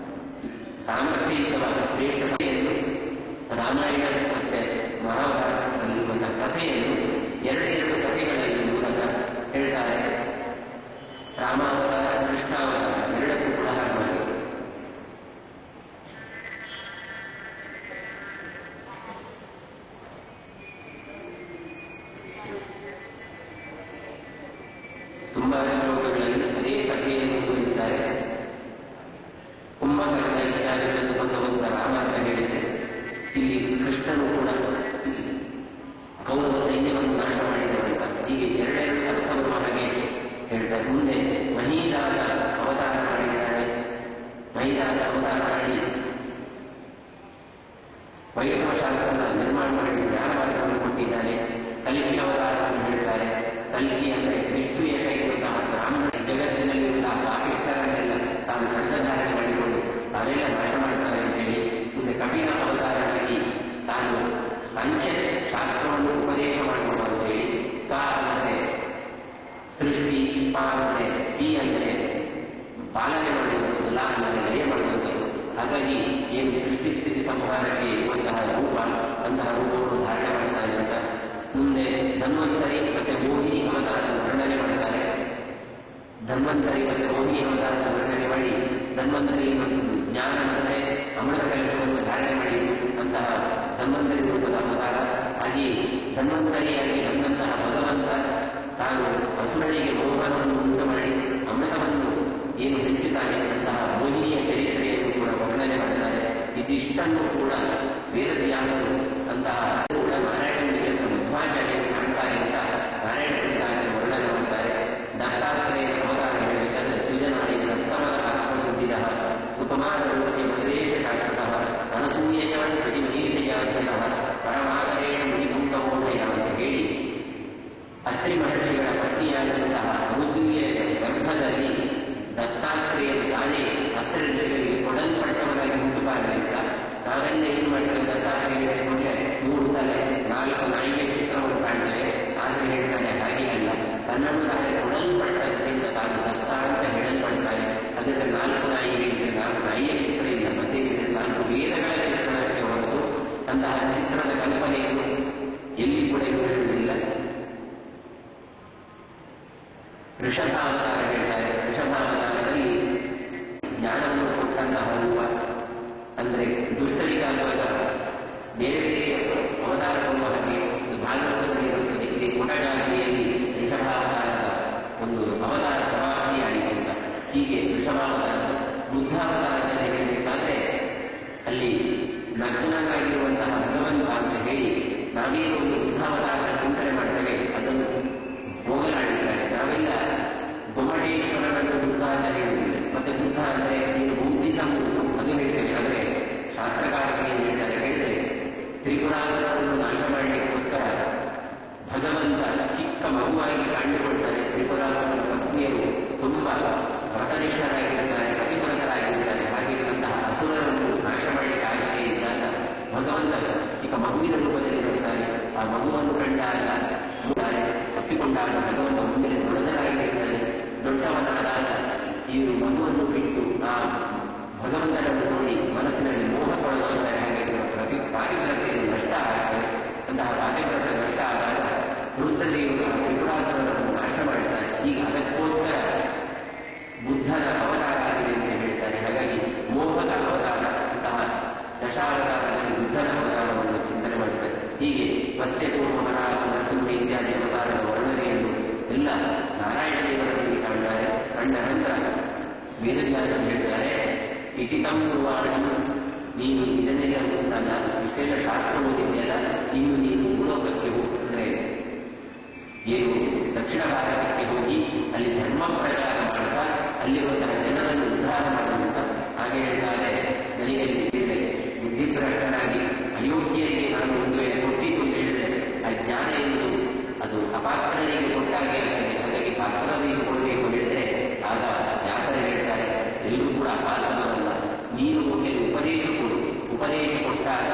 ಸಾಮರ್ಥ್ಯಯುತವಾದ ಶ್ರೇಷ್ಠ ಕಥೆಯನ್ನು ರಾಮಾಯಣ ಮತ್ತೆ ಮಹಾಭಾರತದಲ್ಲಿರುವಂತಹ ಕಥೆಯನ್ನು 2 ಅಂಚೆ ಶಾಸ್ತ್ರವನ್ನು ಉಪದೇಶ ಮಾಡಬಹುದು ಅಂತ ಹೇಳಿ, ಕ ಅಂದರೆ ಸೃಷ್ಟಿ, ಪ ಅಂದರೆ ಈ ಅಂದರೆ ಪಾಲನೆ ಮಾಡುವಂಥದ್ದು, ಲ ಅಂದರೆ ಲಯ ಮಾಡುವಂಥದ್ದು. ಹಾಗಾಗಿ ಏನು ಸೃಷ್ಟಿ ಸ್ಥಿತಿ ಸಂಹಾರಕ್ಕೆ ಇರುವಂತಹ ರೂಪ, ಅಂತಹ ರೂಪವನ್ನು ಧಾರಣೆ ಮಾಡ್ತಾರೆ ಅಂತ ಮುಂದೆ ಧನ್ವಂತರಿ ಮತ್ತೆ ಮೋಹಿನಿ ಅವತಾರದ ವರ್ಣನೆ ಮಾಡ್ತಾರೆ. ಧನ್ವಂತರಿ ಮತ್ತೆ ಮೋಹಿನಿ ಅವತಾರದ ವರ್ಣನೆ ಮಾಡಿ, ಧನ್ವಂತರಿ ಜ್ಞಾನ ಅಂದರೆ ಅಮೃತ ಕಲಶವನ್ನು ಧಾರಣೆ ಮಾಡಿ ಅಂತಹ ಧನ್ವಂತರಿ ರೂಪದ ಅವತಾರ. ಹಾಗೆಯೇ ಧನ್ವಂತರಿಯಾಗಿ ಬಂದಂತಹ ಭಗವಂತ ತಾನು ಹಸುರಳಿಗೆ ಮೋಹನವನ್ನು ಉಂಟು ಮಾಡಿ ಅಮೃತವನ್ನು ಏನು ಹೆಚ್ಚುತ್ತಾನೆ ಅಂತಹ ಮೋಹಿನಿಯ ಚರಿತ್ರೆಯನ್ನು ಕೂಡ ವರ್ಣನೆ ಮಾಡ್ತಾರೆ. ಇದಿಷ್ಟನ್ನು ಕೂಡ ವೇದವ್ಯಾಸರು ಅಂತಹ ಕೂಡ ನಾರಾಯಣನಿಗೆ ಮಧ್ವಾಚಾರ್ಯ ಕಾಣ್ತಾರೆ ಅಂತ ನಾರಾಯಣನಿಗಾಗಿ ವರ್ಣನೆ ಮಾಡ್ತಾರೆ. ದತ್ತಾತ್ರೇಯ ಅವತಾರ ಹೇಳಬೇಕಾದ್ರೆ ಸುಜನಾಡಿ ರಕ್ತಮದ ಆತ್ಮಸುದ್ಧಿದ ಸುಕುಮಾರರೂಪಿ ಮಧುರೇಶ ಶಾಶ್ವತಃ ಅನಸೂಯೆಯ ಪ್ರತಿಮನೀಷೆಯಾಗ್ರಹ ಪರಮಾದರೇಣ ಮುನಿಪುಂಗಮೋಹಯ ಅಂತ ಹೇಳಿ ಅತ್ರಿ ಮಹರ್ಷಿಗಳ ಪತ್ನಿಯಾದಂತಹ ಅನಸೂಯೆಯ ಗರ್ಭದಲ್ಲಿ ದತ್ತಾತ್ರೇಯರು ತಾನೇ ಅತ್ರಿಗಳಿಗೆ ಕೊಡಲ್ಪಟ್ಟವರಾಗಿ ಹುಟ್ಟುಬಾರಲಿಲ್ಲ. ನಾವೆಲ್ಲ ಏನು ಮಾಡ್ತೇವೆ, ದತ್ತಾತ್ರೇಯ ಹೇಳಿಕೊಂಡ್ರೆ 3 ತಲೆ 4 ನಾಯಿಗೆ ಚಿತ್ರವನ್ನು ಕಾಣ್ತೇವೆ. ಆದರೆ ಹೇಳ್ತಾರೆ ಹಾಗೆ ಅಲ್ಲ, ತನ್ನನ್ನು ತಾನೇ ಕೊಡಲ್ಪಟ್ಟದ್ರಿಂದ ತಾನು ದತ್ತ ಅಂತ ಹೇಳಲ್ಪಡ್ತಾರೆ. ಅದಕ್ಕೆ 4 ನಾಯಿಗೆ 4 ನಾಯಿಯ ಚಿತ್ರ ಇಲ್ಲ, ಮತ್ತೆ 4 ವೇದಗಳ ಚಿತ್ರಣಕ್ಕೆ ಹೊರತು ಅಂತಹ ಚಿತ್ರದ ಕಲ್ಪನೆಯನ್ನು ಎಲ್ಲಿ ಕೂಡ ಹೇಳುವುದಿಲ್ಲ. ಋಷಭಾವತಾರ ಹೇಳ್ತಾರೆ. ಋಷಭಾವತಾರದಲ್ಲಿ ಜ್ಞಾನವನ್ನು ಕೊಟ್ಟಂತಹ ರೂಪ ಅಂದರೆ ದುಷ್ಟರಿಗಾಗುವಾಗ ಬೇರೆ ಬೇರೆ ಅವತಾರವನ್ನು ಹಾಗೆ ಭಾಗವತದಲ್ಲಿ ಇರುತ್ತದೆ. ಇಲ್ಲಿ ಕುಟಜಾತಿಯಲ್ಲಿ ಋಷಭಾವತಾರದ ಒಂದು ಅವತಾರ ಸಮಾಪ್ತಿಯಾಯಿತು ಅಂತ. ಹೀಗೆ ಋಷಭಾವತಾರ ಬುದ್ಧಾವತಾರದಲ್ಲಿ ಹೇಳಬೇಕಾದ್ರೆ ಅಲ್ಲಿ ನಗ್ನನಾಗಿರುವಂತಹ ಭಗವಂತ ಅಂತ ಹೇಳಿ ನಾವೇನು ಒಂದು ಬುದ್ಧಾವತಾರದ ಚಿಂತನೆ ಮಾಡ್ತೇವೆ ಅದನ್ನು ಹೋಗಲಾಡಿದ್ದಾರೆ. ನಾವೆಲ್ಲ ಗೊಮಟೇಶ್ವರನನ್ನು ಬುದ್ಧ ಅಂತ ಹೇಳುವುದಿಲ್ಲ. ಮತ್ತೆ ಬುದ್ಧ ಅಂದರೆ ನೀನು ಬೌದ್ಧಿಕ ಅದು ಹೇಳ್ತೇವೆ. ಆದರೆ ಶಾಸ್ತ್ರಕಾರರಿಗೆ ಏನು ಹೇಳ್ತಾರೆ ಹೇಳಿದರೆ ತ್ರಿಪುರಾಸುರರನ್ನು ನಾಶ ಮಾಡಲಿಕ್ಕೋಸ್ಕರ ಭಗವಂತ ಚಿಕ್ಕ ಮಗುವಾಗಿ ಕಂಡುಕೊಳ್ತಾರೆ. ತ್ರಿಪುರಾಸುರನ ಪತ್ನಿಯರು ತುಂಬ ವ್ರತನಿಷ್ಠರಾಗಿರ್ತಾರೆ, ಪತಿವ್ರತರಾಗಿರ್ತಾರೆ. ಹಾಗಿರುವಂತಹ ಅಸುರರನ್ನು ನಾಶ ಮಾಡಲಿಕ್ಕೆ ಆಗದೇ ಇದ್ದಾಗ ಭಗವಂತ ಚಿಕ್ಕ ಮಗುವಿನ ರೂಪದಲ್ಲಿರುತ್ತಾರೆ. ಆ ಮಗುವನ್ನು ಕಂಡಾಗ ತಪ್ಪಿಕೊಂಡಾಗ ಭಗವಂತ ಮುಂದೆ ದೊಡ್ಡದಾಗಿರ್ತಾರೆ. ದೊಡ್ಡವನಾದಾಗ ಈ ಮಗುವನ್ನು ಬಿಟ್ಟು ಆ ಭಗವಂತನನ್ನು ನೋಡಿ ಮನಸ್ಸಿನಲ್ಲಿ ಮೋಹಕ್ಕೊಳಗಾದರೆ ಹಾಗೆ ಪಾತಿವ್ರತೆಯನ್ನು ನಷ್ಟ ಆಗ್ತದೆ. ಅಂತಹ ಪಾತಿವ್ರತೆ ನಷ್ಟ ಆದಾಗ ವೃತ್ತದೇವರು ತ್ರಿಪುರಾಸುರರನ್ನು ನಾಶ ಮಾಡ್ತಾರೆ. ಈಗ ಅದಕ್ಕೋಸ್ಕರ ಬುದ್ಧನ ಅವತಾರ ಆಗಿದೆ ಅಂತ ಹೇಳ್ತಾರೆ. ಹಾಗಾಗಿ ಮೋಹದ ಅವತಾರ ಅಂತಹ ದಶಾವತಾರದಲ್ಲಿ ಬುದ್ಧನ ಅವತಾರವನ್ನು ಚಿಂತನೆ ಮಾಡ್ತಾರೆ. ಹೀಗೆ ಮತ್ತೆ ಪೂರ್ವಮರಾಗ ನರಸಿಂಹ ಇತ್ಯಾದಿ ಅವತಾರದ ವರ್ಣನೆಯನ್ನು ಎಲ್ಲ ನಾರಾಯಣ ದೇವರಲ್ಲಿ ಕಾಣ್ತಾರೆ. ಕಂಡ ನಂತರ ವೇದವ್ಯಾಸರು ಹೇಳ್ತಾರೆ, ಇಟಿತಂ ಕುರ್ವಾಣಂ, ನೀನು ಇದನ್ನೆಲ್ಲ ಓದಿದಾಗ ಇಷ್ಟೆಲ್ಲ ಶಾಸ್ತ್ರ ಓದಿದೆಯಲ್ಲ, ಇನ್ನು ನೀನು ಭೂಲೋಕಕ್ಕೆ ಹೋಗ್ತಂದ್ರೆ ಏನು ದಕ್ಷಿಣ ಭಾರತಕ್ಕೆ ಹೋಗಿ ಅಲ್ಲಿ ಧರ್ಮ ಪ್ರಚಾರ ಮಾಡ್ತಾ ಅಲ್ಲಿರುವಂತಹ ಜನರನ್ನು ಉದ್ಧಾರ ಮಾಡುವಂತ. ಹಾಗೆ ಹೇಳ್ತಾರೆ, ನನಗೆ ಬುದ್ಧಿಭ್ರಷ್ಟನಾಗಿ ಅಯೋಗ್ಯರಿಗೆ ನಾನು ಒಂದು ವೇಳೆ ಕೊಟ್ಟಿದ್ದು ಅಂತ ಹೇಳಿದ್ರೆ ಆ ಜ್ಞಾನ ಎನ್ನುವುದು ಅದು ಅಪಾತ್ರರಿಗೆ ಕೊಟ್ಟಾಗೆ ಆಗ್ತದೆ. ಹಾಗಾಗಿ ಪಾತ್ರರಿಗೆ ಕೊಡಬೇಕು ಹೇಳಿದ್ರೆ ಆಗ ವ್ಯಾಸರು ಹೇಳ್ತಾರೆ, ಎಲ್ಲರೂ ಕೂಡ ಅಪಾತ್ರವಲ್ಲ, ನೀನು ಒಮ್ಮೆ ಉಪದೇಶ ಕೊಡು. ಉಪದೇಶ ಕೊಟ್ಟಾಗ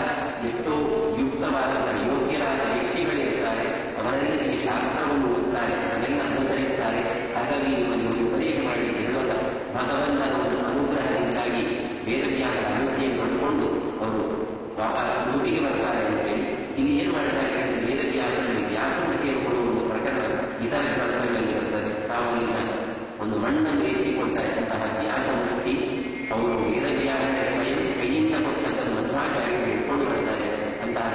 ಎಷ್ಟೋ ಯುಕ್ತವಾದಂತಹ ಯೋಗ್ಯರಾದ ವ್ಯಕ್ತಿಗಳಿರ್ತಾರೆ, ಅವರೆಲ್ಲರಿಗೆ ಶಾಸ್ತ್ರವನ್ನು ಓದ್ತಾರೆ, ಅದನ್ನೆಲ್ಲ ಅನುಸರಿಸ್ತಾರೆ. ಹಾಗಾಗಿ ನಿಮಗೆ ಉಪದೇಶ ಮಾಡಲಿಕ್ಕೆ ಹೇಳುವಾಗ ಭಗವಂತನ ಒಂದು ಅನುಗ್ರಹದಿಂದಾಗಿ ವೇದವ್ಯಾಸರ ಅನುಜ್ಞೆಯನ್ನು ಪಡೆದುಕೊಂಡು ಅವರು ವಾಪಸ್ ಊಟಿಗೆ ಬರ್ತಾರೆ ಅಂತೇಳಿ ಇಲ್ಲಿ ಏನು ಮಾಡ್ತಾರೆ, ವೇದವ್ಯಾಸರಲ್ಲಿ ವ್ಯಾಸರಿಗೆ ಕೊಡುವ ಒಂದು ಪ್ರಕರಣ ಇತರ ಗ್ರಂಥಗಳಲ್ಲಿರುತ್ತದೆ. ತಾವು ಒಂದು ಮಣ್ಣನ್ನು ಎತ್ತಿಕೊಳ್ತಕ್ಕಂತಹ ವ್ಯಾಸಮೂರ್ತಿ ಅವರು ವೇದವ್ಯಾಸರ ಕೈಯಿಂದ ಕೊಟ್ಟಂತಹ ಮಧ್ವಾಚಾರ್ಯರು ಇಟ್ಕೊಂಡು ಬರ್ತಾರೆ. ಅಂತಹ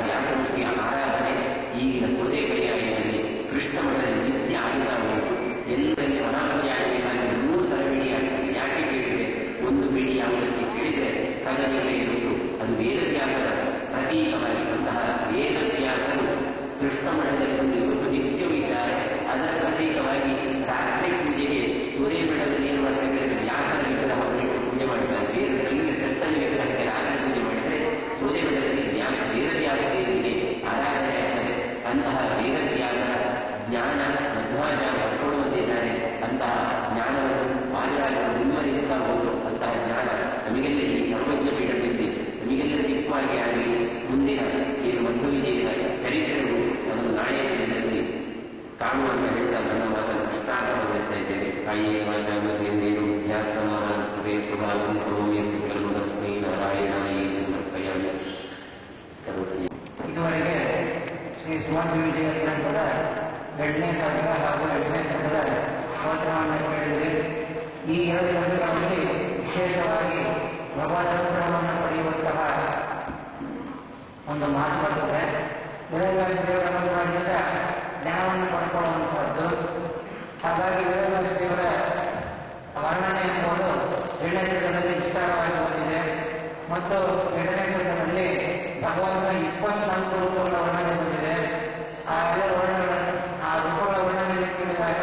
2ನೇ ಸರ್ಗ ಹಾಗೂ 2ನೇ ಸರ್ಗದ ಸ್ತೋತ್ರವನ್ನು ಕೇಳಿದರೆ ಈ 2 ಸರ್ಗಗಳಲ್ಲಿ ವಿಶೇಷವಾಗಿ ಭಗವದನುಗ್ರಹವನ್ನು ಪಡೆಯುವಂತಹ ಒಂದು ಮಾತು ಬರ್ತದೆ. ವೇದವ್ಯಾಸ ದೇವರ ಅನುಗ್ರಹದಿಂದ ಜ್ಞಾನವನ್ನು ಪಡ್ಕೊಳ್ಳುವಂಥದ್ದು. ಹಾಗಾಗಿ ವೇದವ್ಯಾಸ ದೇವರ ವರ್ಣನೆ ಎಂಬುದು 2ನೇ ಸರ್ಗದಲ್ಲಿ ವಿಸ್ತಾರವಾಗಿ ಬಂದಿದೆ ಮತ್ತು 2ನೇ ಸರ್ಗದಲ್ಲಿ ಭಗವಂತ 24 ರೂಪಗಳ ವರ್ಣನೆ ಬಂದಿದೆ. ಆ ಎಲ್ಲ ವರ್ಣಗಳನ್ನು ಆ ರೂಪಗಳ ವರ್ಣನೆ ಕೇಳಿದಾಗ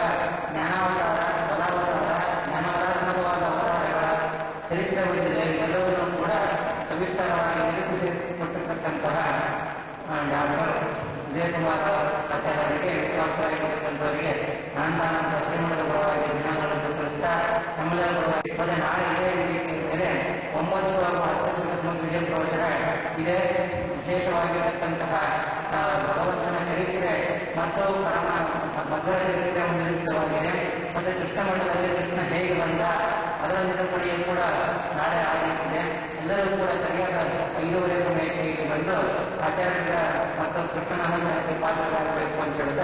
ಜ್ಞಾನಾವತಾರ, ಬಲಾವತಾರ, ಜ್ಞಾನವರಾತ್ಮಕವಾದ ಅವತಾರಗಳ ಚರಿತ್ರೆ ಬಂದಿದೆ. ಎಲ್ಲವನ್ನೂ ಕೂಡ ಸವಿಸ್ತಾರವಾಗಿ ನಿರೂಪಿಸಿಕೊಟ್ಟಿರ್ತಕ್ಕಂತಹ ಡಾಕ್ಟರ್ ವಿಜಯಕುಮಾರ್ ಆಚಾರ್ಯರಿಗೆ ವಿಶ್ವಾಸರಾಗಿರ್ತಕ್ಕಂಥವರಿಗೆ ನಾನು ಶ್ರೀಮಠದ ಪರವಾಗಿ ದಿನಗಳನ್ನು ತಿಳಿಸ್ತಾ ನಮ್ಮೆಲ್ಲರ ಪರವಾಗಿ ಮತ್ತೆ ನಾಳೆ ಇದೇ ಮೇಲೆ 9 ಹಾಗೂ 10 ವಿಜಯ ಪ್ರವಚನ ಇದೆ. ವಿಶೇಷವಾಗಿರತಕ್ಕಂತಹ ಭಗವಂತನ ಚರಿತ್ರೆ ಮತ್ತು ಭದ್ರ ಚರಿತ್ರೆ ನಿರೂಪಿತವಾಗಿದೆ. ಮತ್ತು ಕೃಷ್ಣ ಮಠದಲ್ಲಿ ಕೃಷ್ಣ ಹೇಗೆ ಬಂದ ಅದರ ನಿರೂಪಣೆಯು ಕೂಡ ನಾಳೆ ಆಗಲಿದೆ. ಎಲ್ಲರೂ ಕೂಡ ಸರಿಯಾದ 5:30 ಸಮಯಕ್ಕೆ ಇಲ್ಲಿ ಬಂದು ಆಚಾರ್ಯರ ಮತ್ತು ಕೃಷ್ಣನ ಅನುಗ್ರಹಕ್ಕೆ ಪಾತ್ರರಾಗಬೇಕು ಅಂತ ಹೇಳಿದ್ದಾರೆ.